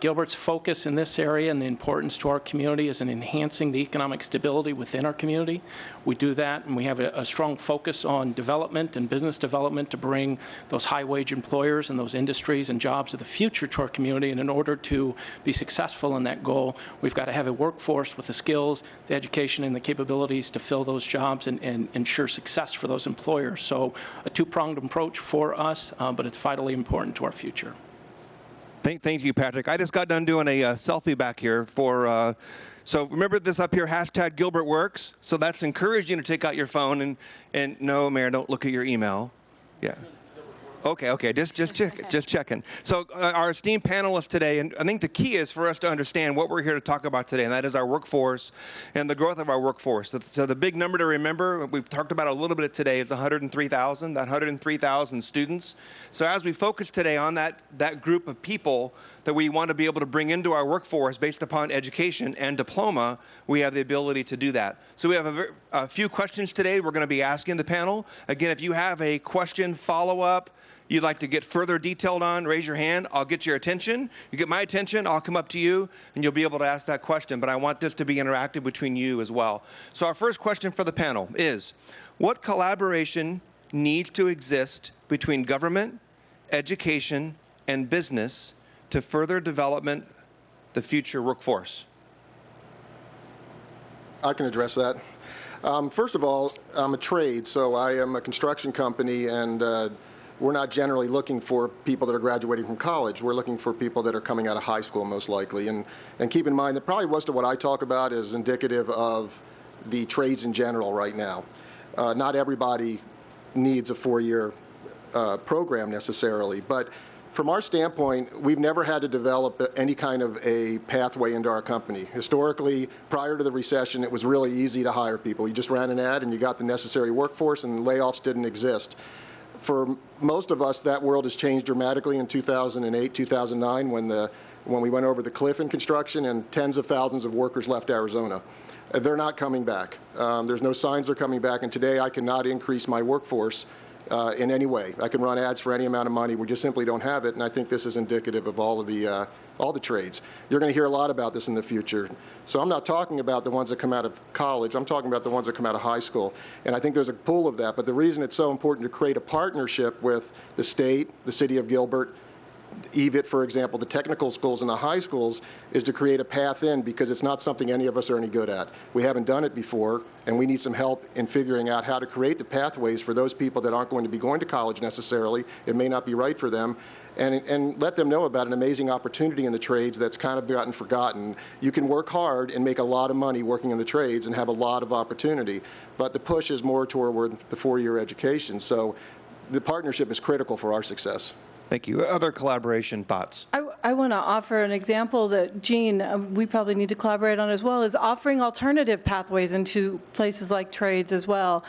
Gilbert's focus in this area and the importance to our community is in enhancing the economic stability within our community. We do that, and we have a strong focus on development and business development to bring those high-wage employers and those industries and jobs of the future to our community. And in order to be successful in that goal, we've got to have a workforce with the skills, the education, and the capabilities to fill those jobs and ensure success for those employers. So a two-pronged approach for us, but it's vitally important to our future. Thank you, Patrick. I just got done doing a selfie back here for, so remember this up here, hashtag Gilbert Works. So that's encouraging you to take out your phone and no, Mayor, don't look at your email. Yeah. Okay, just checking. So our esteemed panelists today, and I think the key is for us to understand what we're here to talk about today, and that is our workforce and the growth of our workforce. So the big number to remember, we've talked about a little bit today, is 103,000, that 103,000 students. So as we focus today on that group of people that we want to be able to bring into our workforce based upon education and diploma, we have the ability to do that. So we have a few questions today we're going to be asking the panel. Again, if you have a question, follow-up, you'd like to get further detailed on, raise your hand. I'll get your attention. You get my attention, I'll come up to you, and you'll be able to ask that question. But I want this to be interactive between you as well. So our first question for the panel is, what collaboration needs to exist between government, education, and business to further development the future workforce? I can address that. First of all, I'm a trade, so I am a construction company, and we're not generally looking for people that are graduating from college. We're looking for people that are coming out of high school, most likely. And keep in mind that probably most of what I talk about is indicative of the trades in general right now. Not everybody needs a 4-year program necessarily, but from our standpoint, we've never had to develop any kind of a pathway into our company. Historically, prior to the recession, it was really easy to hire people. You just ran an ad and you got the necessary workforce, and layoffs didn't exist. For most of us, that world has changed dramatically in 2008, 2009, when we went over the cliff in construction and tens of thousands of workers left Arizona. They're not coming back. There's no signs they're coming back, and today I cannot increase my workforce in any way. I can run ads for any amount of money. We just simply don't have it, and I think this is indicative of all the trades. You're going to hear a lot about this in the future. So I'm not talking about the ones that come out of college. I'm talking about the ones that come out of high school, and I think there's a pool of that. But the reason it's so important to create a partnership with the state, the city of Gilbert, EVIT, for example, the technical schools and the high schools, is to create a path in, because it's not something any of us are any good at. We haven't done it before, and we need some help in figuring out how to create the pathways for those people that aren't going to be going to college necessarily. It may not be right for them. And let them know about an amazing opportunity in the trades that's kind of gotten forgotten. You can work hard and make a lot of money working in the trades and have a lot of opportunity, but the push is more toward the four-year education. So the partnership is critical for our success. Thank you. Other collaboration thoughts? I want to offer an example that, Gene, we probably need to collaborate on as well, is offering alternative pathways into places like trades as well.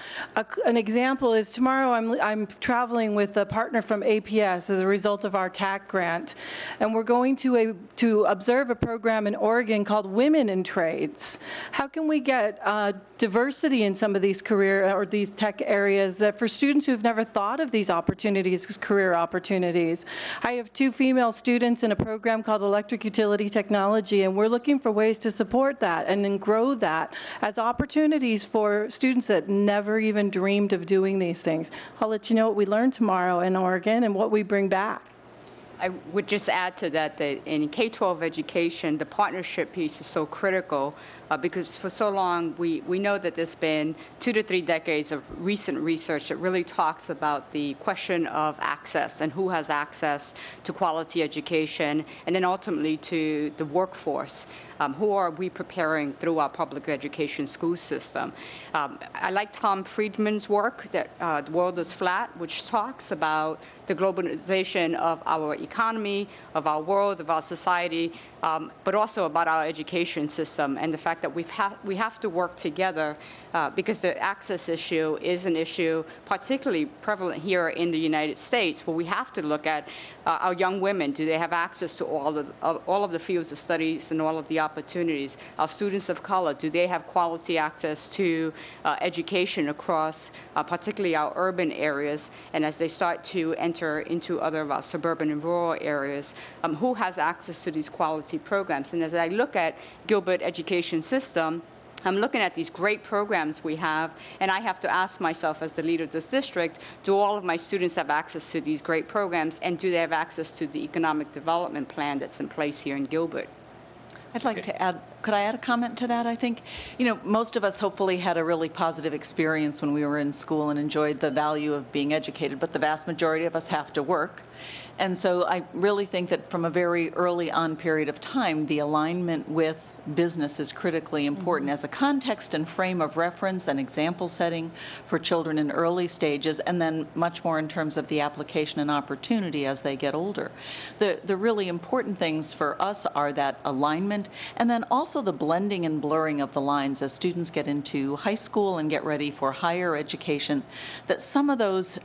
An example is tomorrow I'm traveling with a partner from APS as a result of our TAC grant, and we're going to observe a program in Oregon called Women in Trades. How can we get diversity in some of these career or these tech areas that for students who've never thought of these opportunities as career opportunities? I have 2 female students in a program called Electric Utility Technology, and we're looking for ways to support that and then grow that as opportunities for students that never even dreamed of doing these things. I'll let you know what we learn tomorrow in Oregon and what we bring back. I would just add to that in K-12 education, the partnership piece is so critical because for so long we know that there's been 2 to 3 decades of recent research that really talks about the question of access and who has access to quality education, and then ultimately to the workforce. Who are we preparing through our public education school system? I like Tom Friedman's work, that The World is Flat, which talks about the globalization of our economy, of our world, of our society, but also about our education system and the fact that we have to work together because the access issue is an issue particularly prevalent here in the United States, where we have to look at our young women. Do they have access to all of the fields of studies and all of the opportunities? Our students of color, do they have quality access to education across particularly our urban areas? And as they start to enter into other of our suburban and rural areas, who has access to these quality programs? And as I look at Gilbert education system, I'm looking at these great programs we have, and I have to ask myself as the leader of this district, do all of my students have access to these great programs, and do they have access to the economic development plan that's in place here in Gilbert? I'd like to add, could I add a comment to that? I think, most of us hopefully had a really positive experience when we were in school and enjoyed the value of being educated, but the vast majority of us have to work. And so I really think that from a very early on period of time, the alignment with business is critically important as a context and frame of reference and example setting for children in early stages, and then much more in terms of the application and opportunity as they get older. The really important things for us are that alignment, and then also the blending and blurring of the lines as students get into high school and get ready for higher education, that some of those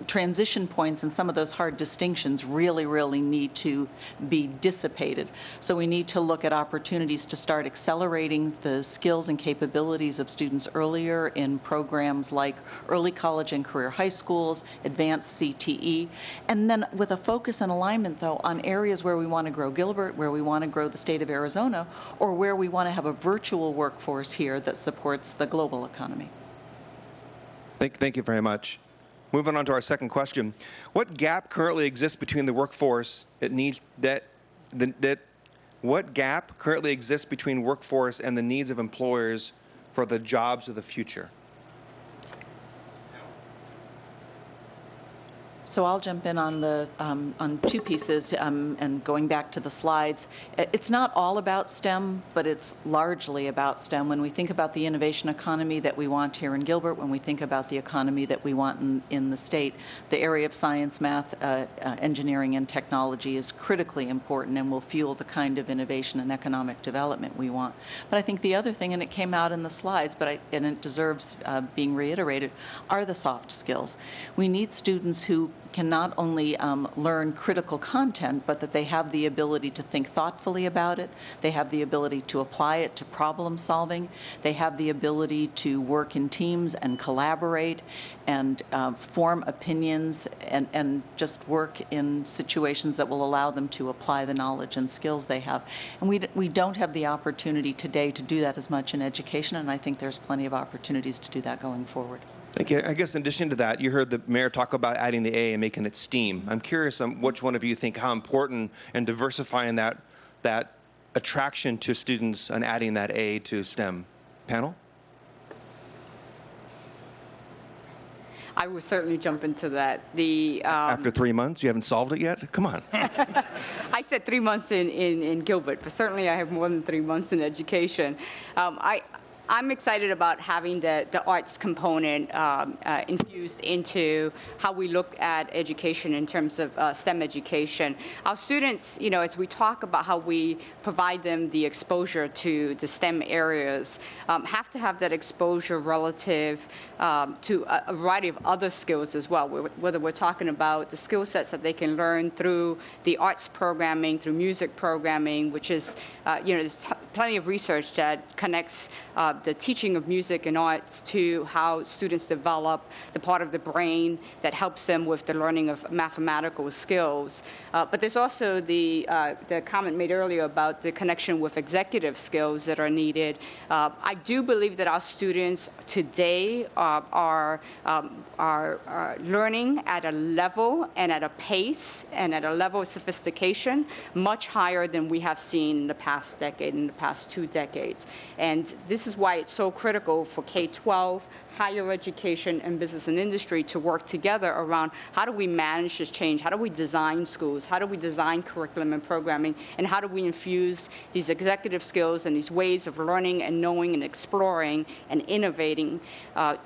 transition points and some of those hard distinctions really need to be dissipated. So we need to look at opportunities to start accelerating the skills and capabilities of students earlier in programs like early college and career high schools, advanced CTE, and then with a focus and alignment, though, on areas where we want to grow Gilbert, where we want to grow the state of Arizona, or where we want to have a virtual workforce here that supports the global economy. Thank you very much. Moving on to our second question. What gap currently exists between the workforce what gap currently exists between workforce and the needs of employers for the jobs of the future? So I'll jump in on the on 2 pieces, and going back to the slides. It's not all about STEM, but it's largely about STEM. When we think about the innovation economy that we want here in Gilbert, when we think about the economy that we want in the state, the area of science, math, engineering, and technology is critically important and will fuel the kind of innovation and economic development we want. But I think the other thing, and it came out in the slides, and it deserves being reiterated, are the soft skills. We need students who can not only learn critical content, but that they have the ability to think thoughtfully about it. They have the ability to apply it to problem solving. They have the ability to work in teams and collaborate and form opinions and just work in situations that will allow them to apply the knowledge and skills they have. And we don't have the opportunity today to do that as much in education, and I think there's plenty of opportunities to do that going forward. Thank you. I guess in addition to that, you heard the mayor talk about adding the A and making it STEAM. I'm curious which one of you think how important and diversifying that attraction to students and adding that A to STEM. Panel? I would certainly jump into that. After 3 months, you haven't solved it yet? Come on. I said 3 months in Gilbert, but certainly I have more than 3 months in education. I'm excited about having the arts component infused into how we look at education in terms of STEM education. Our students, as we talk about how we provide them the exposure to the STEM areas, have to have that exposure relative to a variety of other skills as well, whether we're talking about the skill sets that they can learn through the arts programming, through music programming, which is, there's plenty of research that connects the teaching of music and arts to how students develop the part of the brain that helps them with the learning of mathematical skills. But there's also the comment made earlier about the connection with executive skills that are needed. I do believe that our students today are learning at a level and at a pace and at a level of sophistication much higher than we have seen in the past decade, in the past 2 decades. And this is why it's so critical for K-12, higher education, and business and industry to work together around how do we manage this change, how do we design schools, how do we design curriculum and programming, and how do we infuse these executive skills and these ways of learning and knowing and exploring and innovating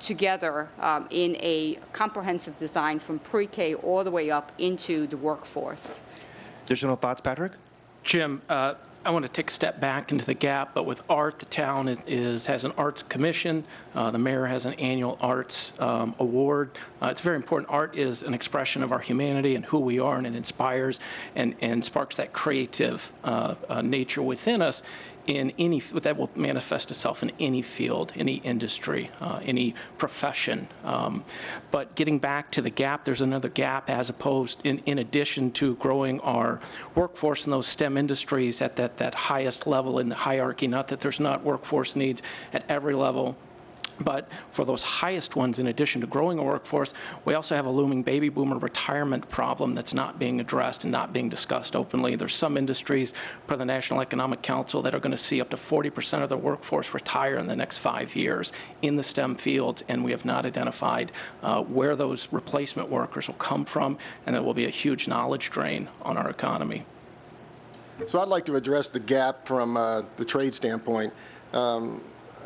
together in a comprehensive design from pre-K all the way up into the workforce. Additional thoughts, Patrick? Jim, I want to take a step back into the gap, but with art, the town has an arts commission. The mayor has an annual arts award. It's very important. Art is an expression of our humanity and who we are, and it inspires and sparks that creative nature within us. That will manifest itself in any field, any industry, any profession. But getting back to the gap, there's another gap as opposed, in addition to growing our workforce in those STEM industries at that highest level in the hierarchy, not that there's not workforce needs at every level. But for those highest ones, in addition to growing a workforce, we also have a looming baby boomer retirement problem that's not being addressed and not being discussed openly. There's some industries, per the National Economic Council, that are going to see up to 40% of their workforce retire in the next 5 years in the STEM fields, and we have not identified where those replacement workers will come from, and it will be a huge knowledge drain on our economy. So I'd like to address the gap from the trade standpoint.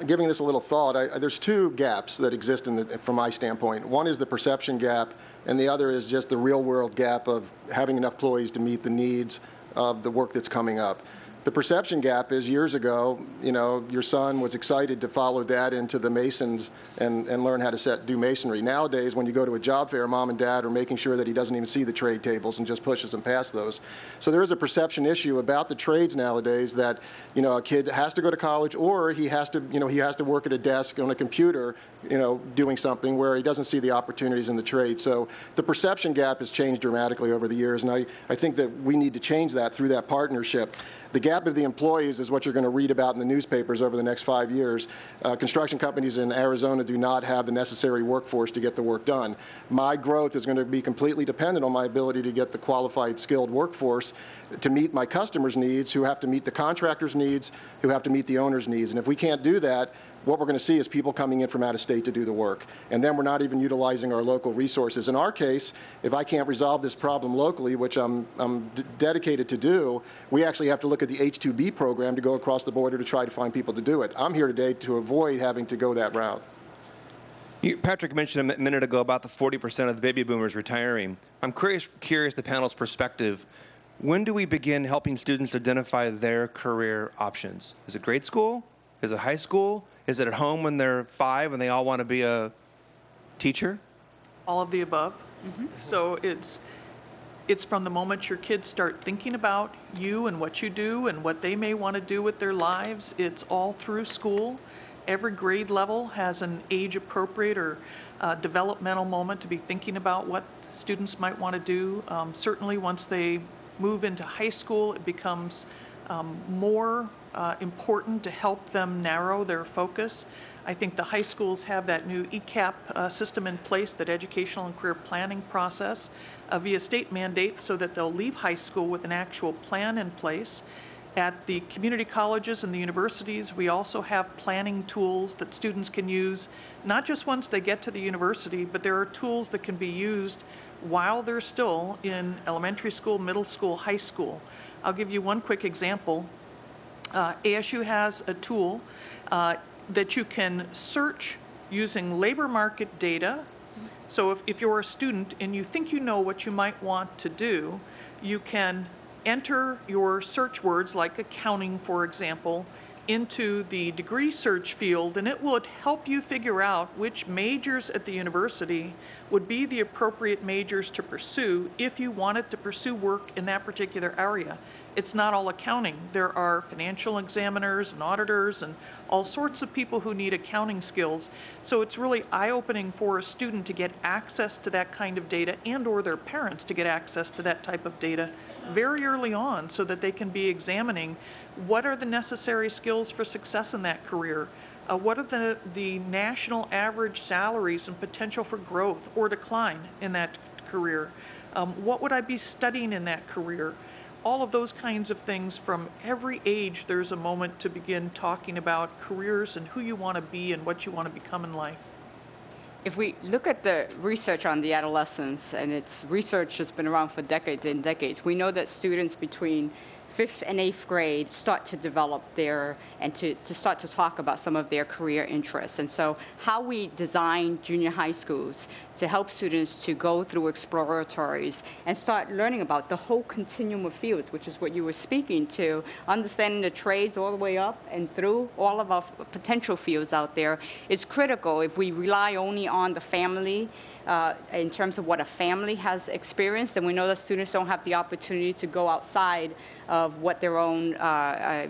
Giving this a little thought, there's 2 gaps that exist from my standpoint. One is the perception gap, and the other is just the real-world gap of having enough employees to meet the needs of the work that's coming up. The perception gap is years ago, your son was excited to follow dad into the masons and learn how to do masonry. Nowadays, when you go to a job fair, mom and dad are making sure that he doesn't even see the trade tables and just pushes them past those. So there is a perception issue about the trades nowadays that, a kid has to go to college or he has to work at a desk on a computer, doing something where he doesn't see the opportunities in the trade. So the perception gap has changed dramatically over the years, and I think that we need to change that through that partnership. The gap of the employees is what you're going to read about in the newspapers over the next 5 years. Construction companies in Arizona do not have the necessary workforce to get the work done. My growth is going to be completely dependent on my ability to get the qualified, skilled workforce to meet my customers' needs, who have to meet the contractors' needs, who have to meet the owner's needs. And if we can't do that, what we're going to see is people coming in from out of state to do the work. And then we're not even utilizing our local resources. In our case, if I can't resolve this problem locally, which I'm dedicated to do, we actually have to look at the H-2B program to go across the border to try to find people to do it. I'm here today to avoid having to go that route. Patrick mentioned a minute ago about the 40% of the baby boomers retiring. I'm curious the panel's perspective. When do we begin helping students identify their career options? Is it grade school? Is it high school? Is it at home when they're 5 and they all want to be a teacher? All of the above. Mm-hmm. So it's from the moment your kids start thinking about you and what you do and what they may want to do with their lives. It's all through school. Every grade level has an age-appropriate or developmental moment to be thinking about what students might want to do. Certainly once they move into high school, it becomes more important to help them narrow their focus. I think the high schools have that new ECAP system in place, that educational and career planning process via state mandate, so that they'll leave high school with an actual plan in place. At the community colleges and the universities, we also have planning tools that students can use, not just once they get to the university, but there are tools that can be used while they're still in elementary school, middle school, high school. I'll give you one quick example. ASU has a tool that you can search using labor market data. So if you're a student and you think you know what you might want to do, you can enter your search words, like accounting, for example, into the degree search field, and it would help you figure out which majors at the university would be the appropriate majors to pursue if you wanted to pursue work in that particular area. It's not all accounting. There are financial examiners and auditors and all sorts of people who need accounting skills. So it's really eye-opening for a student to get access to that kind of data, and or their parents to get access to that type of data very early on, so that they can be examining what are the necessary skills for success in that career. What are the national average salaries and potential for growth or decline in that career? What would I be studying in that career? All of those kinds of things. From every age, there's a moment to begin talking about careers and who you want to be and what you want to become in life. If we look at the research on the adolescents, and its research has been around for decades and decades, we know that students between 5th and 8th grade start to develop and to start to talk about some of their career interests. And so how we design junior high schools to help students to go through exploratories and start learning about the whole continuum of fields, which is what you were speaking to, understanding the trades all the way up and through all of our potential fields out there, is critical. If we rely only on the family, in terms of what a family has experienced, and we know that students don't have the opportunity to go outside of what their own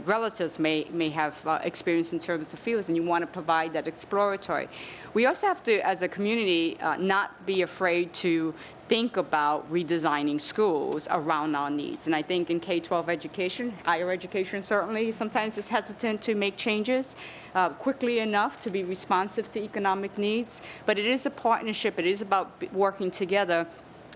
relatives may have experienced in terms of fields, and you want to provide that exploratory. We also have to, as a community, not be afraid to think about redesigning schools around our needs. And I think in K-12 education, higher education certainly sometimes is hesitant to make changes quickly enough to be responsive to economic needs. But it is a partnership. It is about working together.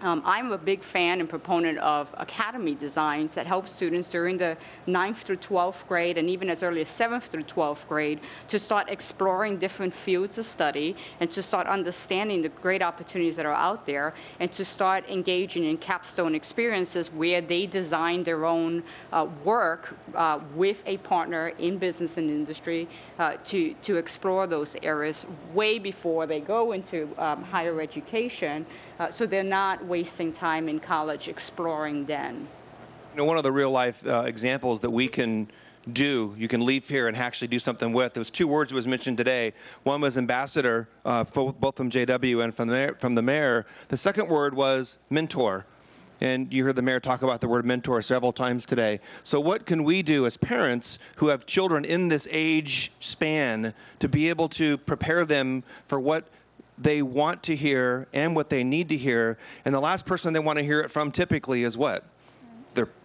I'm a big fan and proponent of academy designs that help students during the 9th through 12th grade, and even as early as 7th through 12th grade, to start exploring different fields of study and to start understanding the great opportunities that are out there, and to start engaging in capstone experiences where they design their own work with a partner in business and industry to explore those areas way before they go into higher education, so they're not wasting time in college exploring then. You know, one of the real life examples that we can do, you can leave here and actually do something with. There was 2 words that was mentioned today. One was ambassador, both from JW and from the mayor. The second word was mentor. And you heard the mayor talk about the word mentor several times today. So what can we do as parents who have children in this age span to be able to prepare them for what they want to hear and what they need to hear? And the last person they want to hear it from typically is what?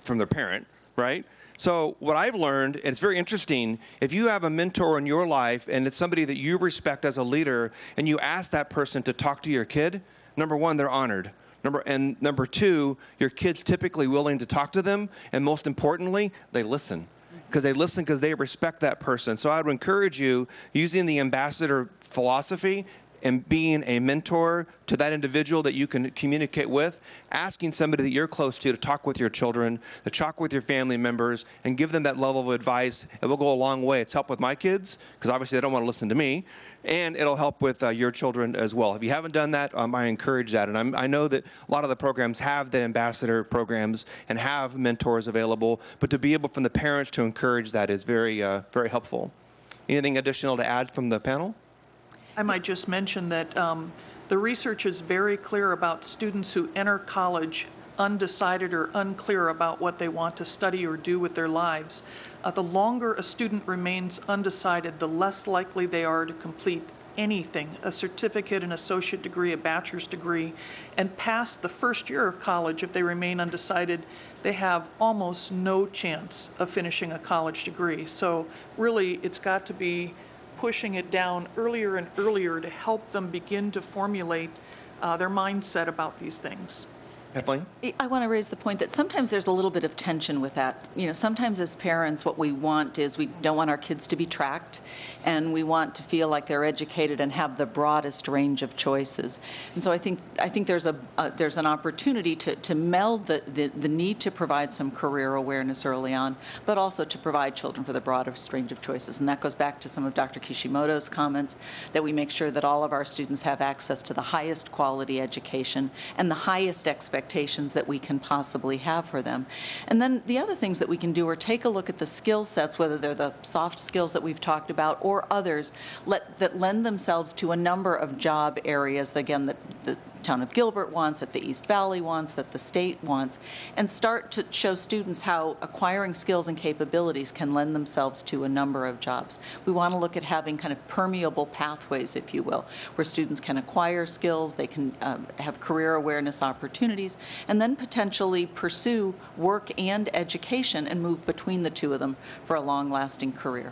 From their parent, right? So what I've learned, and it's very interesting, if you have a mentor in your life and it's somebody that you respect as a leader, and you ask that person to talk to your kid, number one, they're honored. Number 2, your kid's typically willing to talk to them, and most importantly, they listen. Because they respect that person. So I would encourage you, using the ambassador philosophy and being a mentor to that individual that you can communicate with, asking somebody that you're close to talk with your children, to talk with your family members, and give them that level of advice. It will go a long way. It's helped with my kids, because obviously they don't want to listen to me, and it'll help with your children as well. If you haven't done that, I encourage that. And I know that a lot of the programs have the ambassador programs and have mentors available, but to be able from the parents to encourage that is very, very helpful. Anything additional to add from the panel? I might just mention that the research is very clear about students who enter college undecided or unclear about what they want to study or do with their lives. The longer a student remains undecided, the less likely they are to complete anything, a certificate, an associate degree, a bachelor's degree, and past the first year of college, if they remain undecided, they have almost no chance of finishing a college degree. So really, it's got to be pushing it down earlier and earlier to help them begin to formulate their mindset about these things. Kathleen? I want to raise the point that sometimes there's a little bit of tension with that. You know, sometimes as parents, what we want is we don't want our kids to be tracked, and we want to feel like they're educated and have the broadest range of choices. And so I think there's an opportunity to meld the need to provide some career awareness early on, but also to provide children for the broadest range of choices. And that goes back to some of Dr. Kishimoto's comments, that we make sure that all of our students have access to the highest quality education and the highest expectations that we can possibly have for them. And then the other things that we can do are take a look at the skill sets, whether they're the soft skills that we've talked about or others that lend themselves to a number of job areas, again, that the town of Gilbert wants, that the East Valley wants, that the state wants, and start to show students how acquiring skills and capabilities can lend themselves to a number of jobs. We want to look at having kind of permeable pathways, if you will, where students can acquire skills, they can have career awareness opportunities, and then potentially pursue work and education and move between the two of them for a long-lasting career.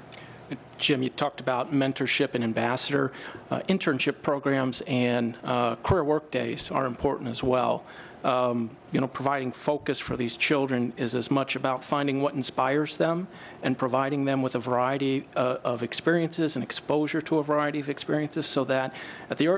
Jim, you talked about mentorship and ambassador. Internship programs and career work days are important as well. You know, providing focus for these children is as much about finding what inspires them and providing them with a variety of experiences and exposure to a variety of experiences, so that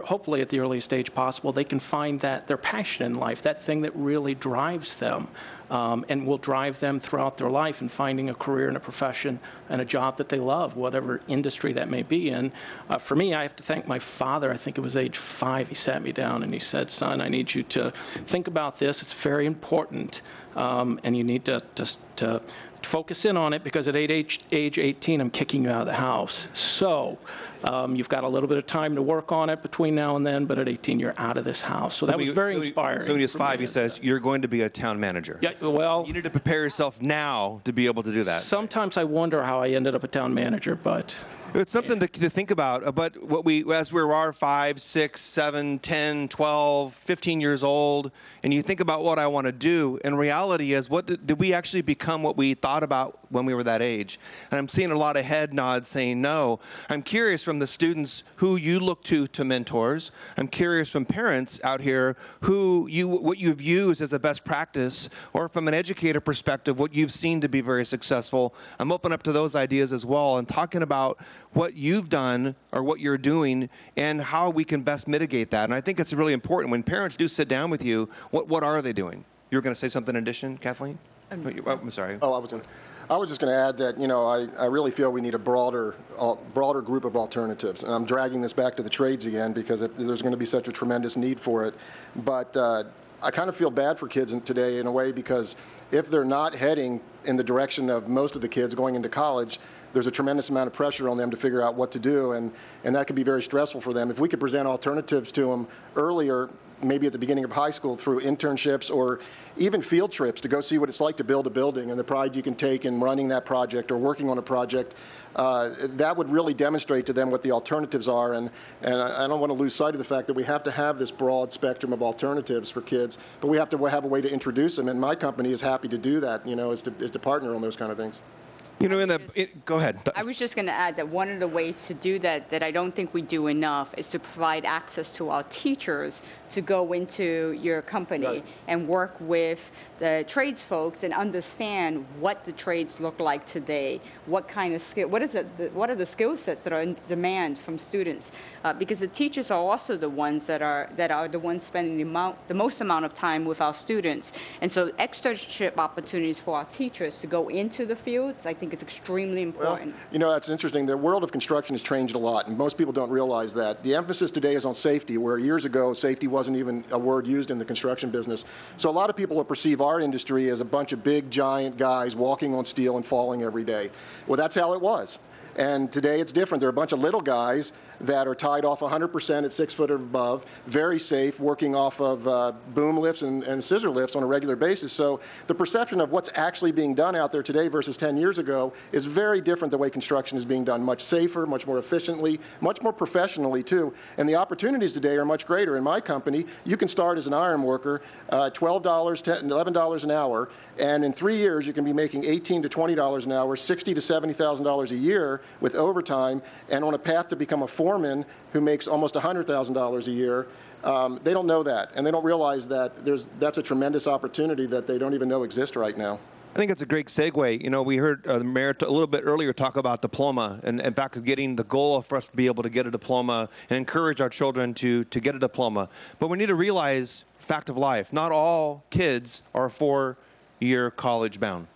hopefully at the earliest stage possible, they can find that their passion in life, that thing that really drives them, and will drive them throughout their life in finding a career and a profession and a job that they love, whatever industry that may be in. For me, I have to thank my father. I think it was age 5. He sat me down and he said, "Son, I need you to think about this. It's very important, and you need to focus in on it, because at age 18, I'm kicking you out of the house. So you've got a little bit of time to work on it between now and then, but at 18, you're out of this house." So that was very inspiring. So when he was 5, he says, "You're going to be a town manager." Yeah, well, you need to prepare yourself now to be able to do that. Sometimes I wonder how I ended up a town manager, but it's something to think about. But what as we are 5, 6, 7, 10, 12, 15 years old, and you think about what I want to do, and reality is, what did we actually become what we thought about when we were that age? And I'm seeing a lot of head nods saying no. I'm curious from the students who you look to mentors. I'm curious from parents out here what you've used as a best practice, or from an educator perspective, what you've seen to be very successful. I'm open up to those ideas as well, and talking about what you've done or what you're doing and how we can best mitigate that. And I think it's really important when parents do sit down with you, what are they doing? You were going to say something in addition, Kathleen? I'm sorry. Oh, I was just going to add that, you know, I really feel we need a broader group of alternatives. And I'm dragging this back to the trades again because there's going to be such a tremendous need for it. But I kind of feel bad for kids today in a way, because if they're not heading in the direction of most of the kids going into college, there's a tremendous amount of pressure on them to figure out what to do, and that can be very stressful for them. If we could present alternatives to them earlier, maybe at the beginning of high school through internships or even field trips to go see what it's like to build a building and the pride you can take in running that project or working on a project, that would really demonstrate to them what the alternatives are. And I don't want to lose sight of the fact that we have to have this broad spectrum of alternatives for kids, but we have to have a way to introduce them. And my company is happy to do that, you know, is to partner on those kind of things. You know, go ahead. I was just going to add that one of the ways to do that I don't think we do enough is to provide access to our teachers to go into your company and work with the trades folks and understand what the trades look like today, what kind of skill, what are the skill sets that are in demand from students, because the teachers are also the ones that are the ones spending the most amount of time with our students, and so externship opportunities for our teachers to go into the fields, I think it's extremely important. Well, you know, that's interesting. The world of construction has changed a lot, and most people don't realize that. The emphasis today is on safety, where years ago safety wasn't even a word used in the construction business. So a lot of people will perceive our industry as a bunch of big, giant guys walking on steel and falling every day. Well, that's how it was. And today it's different. There are a bunch of little guys that are tied off 100% at 6 foot or above, very safe, working off of boom lifts and scissor lifts on a regular basis. So the perception of what's actually being done out there today versus 10 years ago is very different the way construction is being done, much safer, much more efficiently, much more professionally too. And the opportunities today are much greater. In my company, you can start as an iron worker, $12, $10, $11 an hour, and in 3 years you can be making $18 to $20 an hour, $60 to $70,000 a year with overtime, and on a path to become a foreman who makes almost $100,000 a year. They don't know that, and they don't realize that that's a tremendous opportunity that they don't even know exists right now. I think it's a great segue. You know, we heard the mayor a little bit earlier talk about diploma and in fact of getting the goal for us to be able to get a diploma and encourage our children to get a diploma. But we need to realize, fact of life, not all kids are 4-year college bound.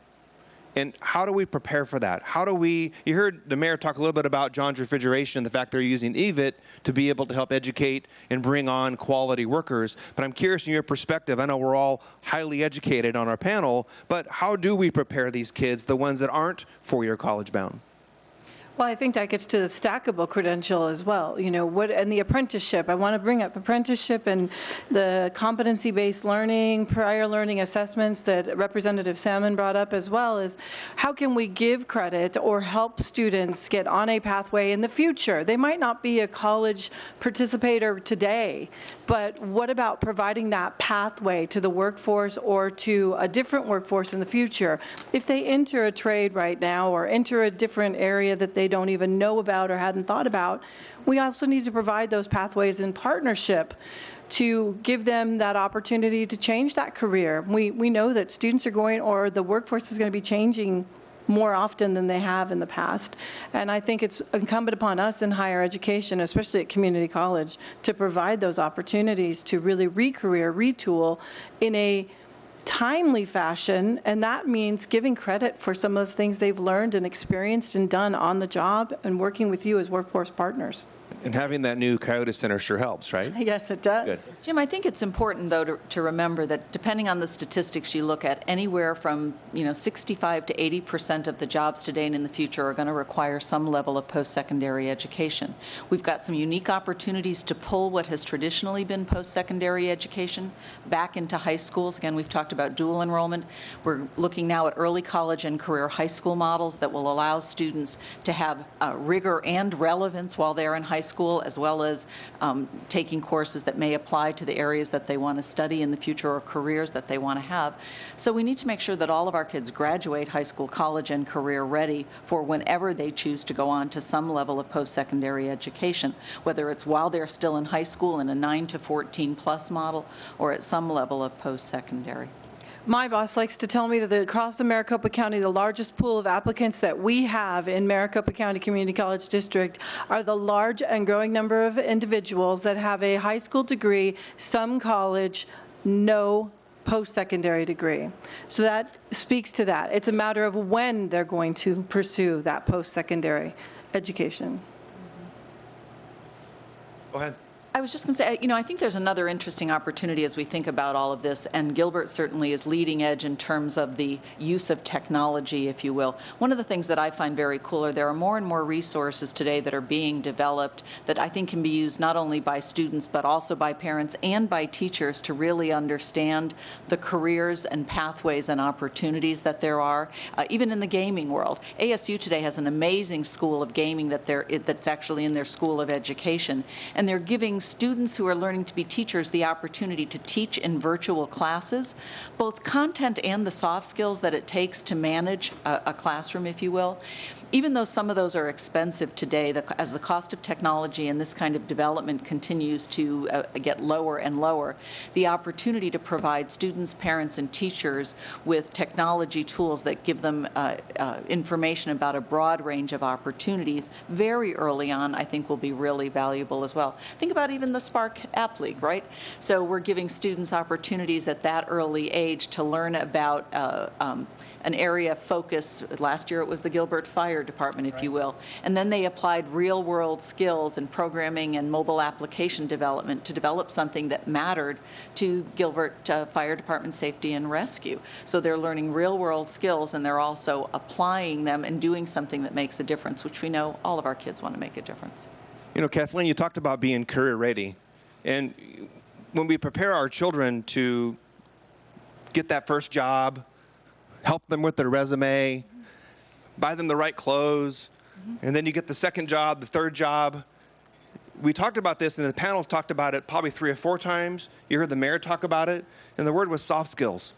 And how do we prepare for that? How do we, you heard the mayor talk a little bit about John's Refrigeration and the fact they're using EVIT to be able to help educate and bring on quality workers. But I'm curious in your perspective, I know we're all highly educated on our panel, but how do we prepare these kids, the ones that aren't 4-year college bound? Well, I think that gets to the stackable credential as well. You know, and the apprenticeship. I want to bring up apprenticeship and the competency-based learning, prior learning assessments that Representative Salmon brought up as well, is how can we give credit or help students get on a pathway in the future? They might not be a college participator today, but what about providing that pathway to the workforce or to a different workforce in the future? If they enter a trade right now or enter a different area that they don't even know about or hadn't thought about, we also need to provide those pathways in partnership to give them that opportunity to change that career. We know that students are going, or the workforce is going to be changing more often than they have in the past. And I think it's incumbent upon us in higher education, especially at community college, to provide those opportunities to really re-career, retool in a timely fashion, and that means giving credit for some of the things they've learned and experienced and done on the job and working with you as workforce partners. And having that new Coyote Center sure helps, right? Yes, it does. Good. Jim, I think it's important, though, to remember that depending on the statistics you look at, anywhere from 65 to 80% of the jobs today and in the future are going to require some level of post-secondary education. We've got some unique opportunities to pull what has traditionally been post-secondary education back into high schools. Again, we've talked about dual enrollment. We're looking now at early college and career high school models that will allow students to have rigor and relevance while they're in high school, as well as taking courses that may apply to the areas that they want to study in the future or careers that they want to have. So we need to make sure that all of our kids graduate high school, college, and career ready for whenever they choose to go on to some level of post-secondary education, whether it's while they're still in high school in a 9 to 14 plus model or at some level of post-secondary. My boss likes to tell me that across the Maricopa County, the largest pool of applicants that we have in Maricopa County Community College District are the large and growing number of individuals that have a high school degree, some college, no post-secondary degree. So that speaks to that. It's a matter of when they're going to pursue that post-secondary education. Go ahead. I was just going to say, I think there's another interesting opportunity as we think about all of this, and Gilbert certainly is leading edge in terms of the use of technology, if you will. One of the things that I find very cool are there are more and more resources today that are being developed that I think can be used not only by students, but also by parents and by teachers to really understand the careers and pathways and opportunities that there are, even in the gaming world. ASU today has an amazing school of gaming that's actually in their School of Education, and they're giving students who are learning to be teachers the opportunity to teach in virtual classes, both content and the soft skills that it takes to manage a classroom, if you will. Even though some of those are expensive today, as the cost of technology and this kind of development continues to get lower and lower, the opportunity to provide students, parents, and teachers with technology tools that give them information about a broad range of opportunities very early on, I think will be really valuable as well. Think about even the Spark App League, right? So we're giving students opportunities at that early age to learn about an area of focus. Last year it was the Gilbert Fire Department, if you will. And then they applied real-world skills in programming and mobile application development to develop something that mattered to Gilbert Fire Department Safety and Rescue. So they're learning real-world skills, and they're also applying them and doing something that makes a difference, which we know all of our kids want to make a difference. You know, Kathleen, you talked about being career ready. And when we prepare our children to get that first job, help them with their resume, buy them the right clothes, and then you get the second job, the third job. We talked about this, and the panels talked about it probably 3 or 4 times. You heard the mayor talk about it, and the word was soft skills.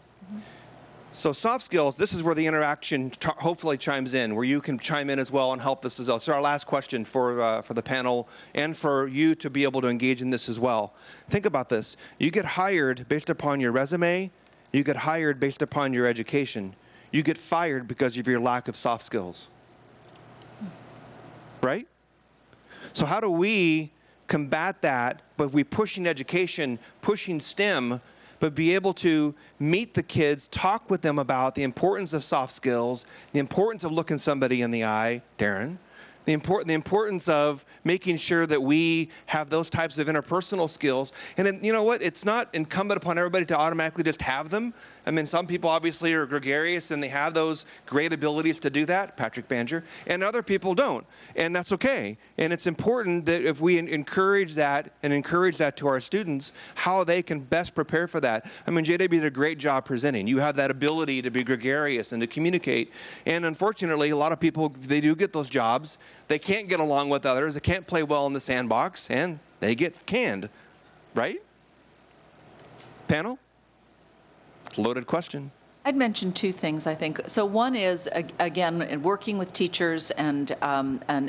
So soft skills, this is where the interaction hopefully chimes in, where you can chime in as well and help this as well. So our last question for the panel and for you to be able to engage in this as well. Think about this. You get hired based upon your resume. You get hired based upon your education. You get fired because of your lack of soft skills. Right? So how do we combat that, but we pushing education, pushing STEM, but be able to meet the kids, talk with them about the importance of soft skills, the importance of looking somebody in the eye, Darren, the importance of making sure that we have those types of interpersonal skills. And then, you know what? It's not incumbent upon everybody to automatically just have them. I mean, some people obviously are gregarious and they have those great abilities to do that, Patrick Banger, and other people don't. And that's okay. And it's important that if we encourage that and encourage that to our students, how they can best prepare for that. I mean, JW did a great job presenting. You have that ability to be gregarious and to communicate. And unfortunately, a lot of people, they do get those jobs. They can't get along with others. They can't play well in the sandbox, and they get canned, right? Panel? Loaded question. I'd mention 2 things, I think. So one is, again, working with teachers and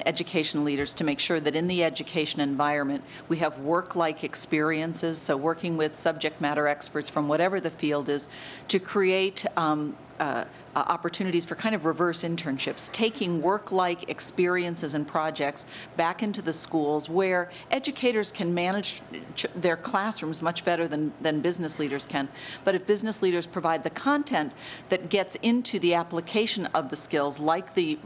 education leaders to make sure that in the education environment we have work-like experiences, so working with subject matter experts from whatever the field is to create opportunities for kind of reverse internships, taking work-like experiences and projects back into the schools where educators can manage their classrooms much better than business leaders can. But if business leaders provide the content that gets into the application of the skills, like the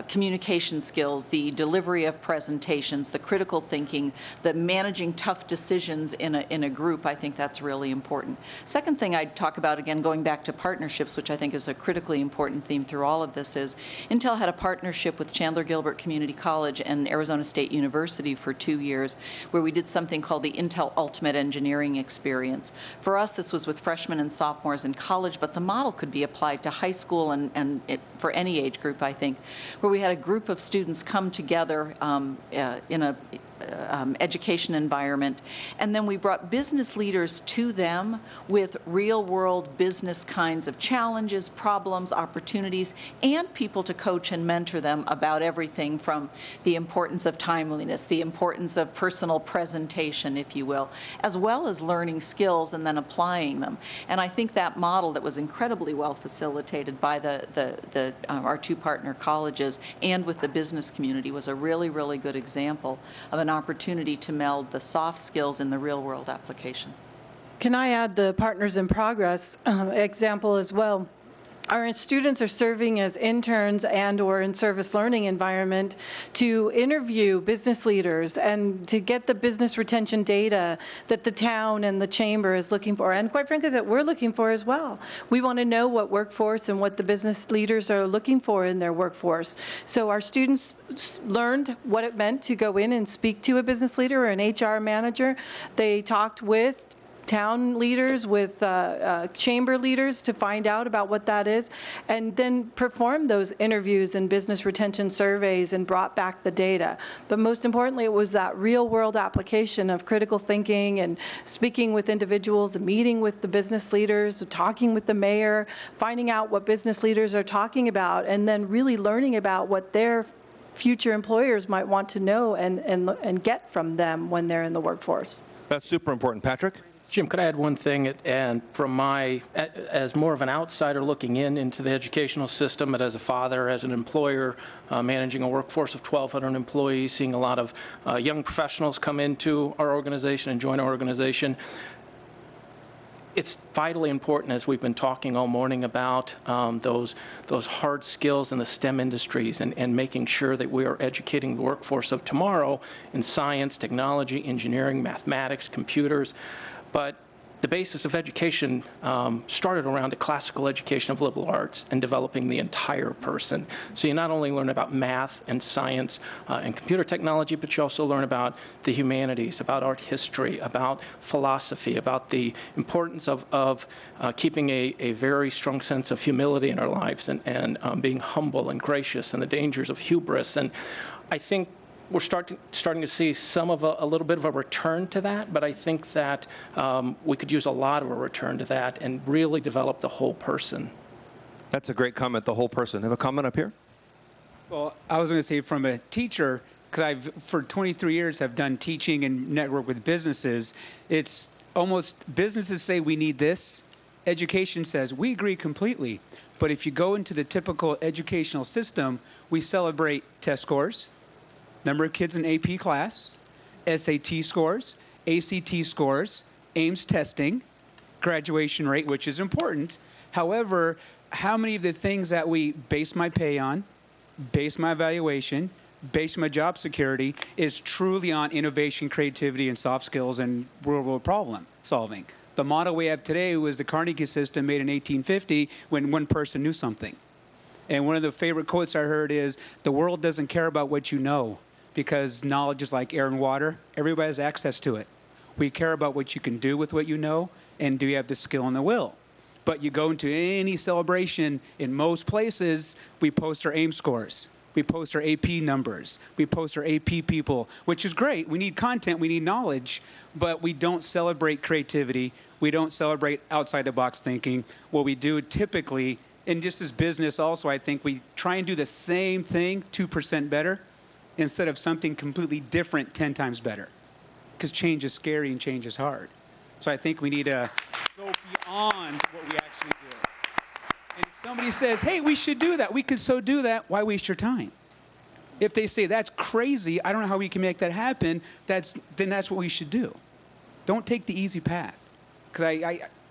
communication skills, the delivery of presentations, the critical thinking, the managing tough decisions in a group, I think that's really important. Second thing I'd talk about, again, going back to partnerships, which I think is a critically important theme through all of this, is Intel had a partnership with Chandler Gilbert Community College and Arizona State University for 2 years, where we did something called the Intel Ultimate Engineering Experience. For us, this was with freshmen and sophomores in college, but the model could be applied to high school and for any age group, I think, where we had a group of students come together in a education environment, and then we brought business leaders to them with real-world business kinds of challenges, problems, opportunities, and people to coach and mentor them about everything from the importance of timeliness, the importance of personal presentation, if you will, as well as learning skills and then applying them. And I think that model that was incredibly well facilitated by our 2 partner colleges and with the business community was a really, really good example of an opportunity to meld the soft skills in the real-world application. Can I add the Partners in Progress example as well? Our students are serving as interns and or in service learning environment to interview business leaders and to get the business retention data that the town and the chamber is looking for, and quite frankly that we're looking for as well. We want to know what workforce and what the business leaders are looking for in their workforce. So our students learned what it meant to go in and speak to a business leader or an HR manager. They talked with town leaders, with chamber leaders to find out about what that is, and then performed those interviews and business retention surveys and brought back the data. But most importantly, it was that real world application of critical thinking and speaking with individuals, meeting with the business leaders, talking with the mayor, finding out what business leaders are talking about, and then really learning about what their future employers might want to know and get from them when they're in the workforce. That's super important. Patrick? Jim, could I add one thing? And from as more of an outsider looking into the educational system, but as a father, as an employer, managing a workforce of 1,200 employees, seeing a lot of young professionals come into our organization and join our organization, it's vitally important, as we've been talking all morning about those hard skills in the STEM industries and making sure that we are educating the workforce of tomorrow in science, technology, engineering, mathematics, computers. But the basis of education started around a classical education of liberal arts and developing the entire person. So you not only learn about math and science and computer technology, but you also learn about the humanities, about art history, about philosophy, about the importance of keeping a very strong sense of humility in our lives and being humble and gracious and the dangers of hubris. And I think we're starting to see some of a little bit of a return to that, but I think that we could use a lot of a return to that and really develop the whole person. That's a great comment, the whole person. Have a comment up here? Well, I was going to say from a teacher, because I've, for 23 years, have done teaching and network with businesses. It's almost, businesses say we need this. Education says we agree completely. But if you go into the typical educational system, we celebrate test scores, number of kids in AP class, SAT scores, ACT scores, Ames testing, graduation rate, which is important. However, how many of the things that we base my pay on, base my evaluation, base my job security is truly on innovation, creativity, and soft skills and real-world problem solving? The model we have today was the Carnegie system made in 1850 when one person knew something. And one of the favorite quotes I heard is, the world doesn't care about what you know, because knowledge is like air and water. Everybody has access to it. We care about what you can do with what you know, and do you have the skill and the will. But you go into any celebration, in most places, we post our AIM scores. We post our AP numbers. We post our AP people, which is great. We need content, we need knowledge, but we don't celebrate creativity. We don't celebrate outside-the-box thinking. What we do typically, and just as business also, I think we try and do the same thing 2% better, instead of something completely different 10 times better. Because change is scary and change is hard. So I think we need to go beyond what we actually do. And if somebody says, hey, we should do that, we could so do that, why waste your time? If they say, that's crazy, I don't know how we can make that happen, then that's what we should do. Don't take the easy path. Because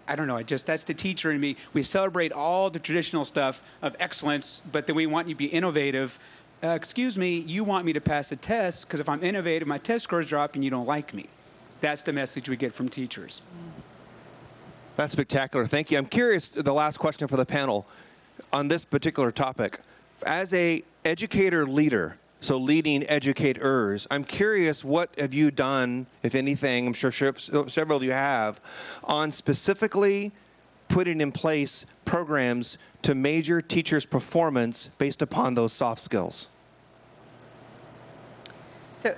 I don't know, that's the teacher in me. We celebrate all the traditional stuff of excellence, but then we want you to be innovative. Excuse me, you want me to pass a test, because if I'm innovative, my test scores drop and you don't like me. That's the message we get from teachers. That's spectacular. Thank you. I'm curious, the last question for the panel on this particular topic. As a educator leader, so leading educators, I'm curious, what have you done, if anything, I'm sure several of you have, on specifically putting in place programs to measure teachers' performance based upon those soft skills? So,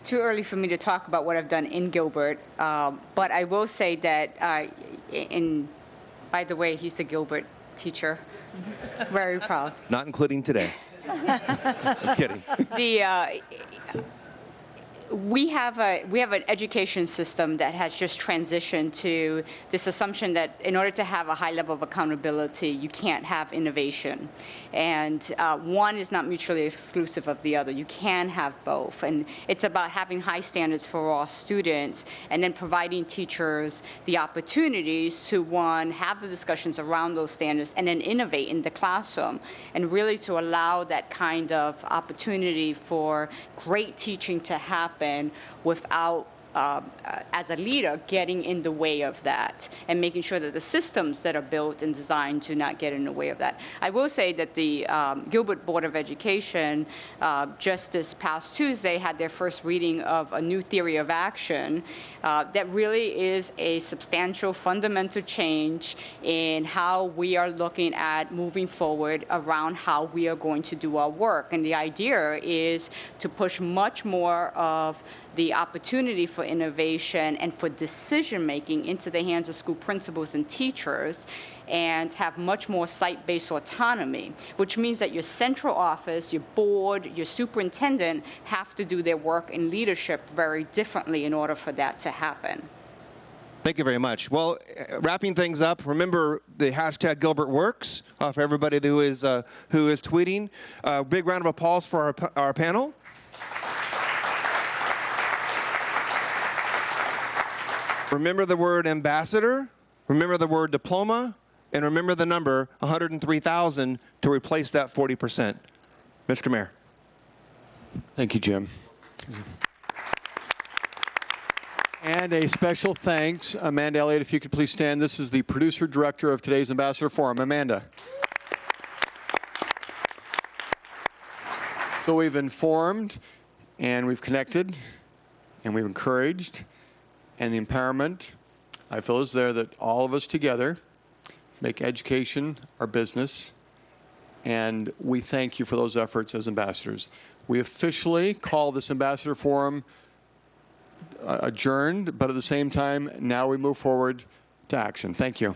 too early for me to talk about what I've done in Gilbert, but I will say that, by the way, he's a Gilbert teacher. Very proud. Not including today. I'm kidding. We have an education system that has just transitioned to this assumption that in order to have a high level of accountability, you can't have innovation. And one is not mutually exclusive of the other. You can have both. And it's about having high standards for all students and then providing teachers the opportunities to, one, have the discussions around those standards and then innovate in the classroom, and really to allow that kind of opportunity for great teaching to happen without, as a leader, getting in the way of that, and making sure that the systems that are built and designed to not get in the way of that. I will say that the Gilbert Board of Education just this past Tuesday had their first reading of a new theory of action that really is a substantial fundamental change in how we are looking at moving forward around how we are going to do our work. And the idea is to push much more of the opportunity for innovation and for decision-making into the hands of school principals and teachers, and have much more site-based autonomy, which means that your central office, your board, your superintendent have to do their work in leadership very differently in order for that to happen. Thank you very much. Well, wrapping things up, remember the hashtag #GilbertWorks for everybody who is tweeting. Big round of applause for our panel. Remember the word ambassador, remember the word diploma, and remember the number 103,000 to replace that 40%. Mr. Mayor. Thank you, Jim. And a special thanks, Amanda Elliott, if you could please stand. This is the producer director of today's Ambassador Forum. Amanda. So we've informed, and we've connected, and we've encouraged, and the empowerment, I feel, is there that all of us together make education our business, and we thank you for those efforts as ambassadors. We officially call this Ambassador Forum adjourned, but at the same time, now we move forward to action. Thank you.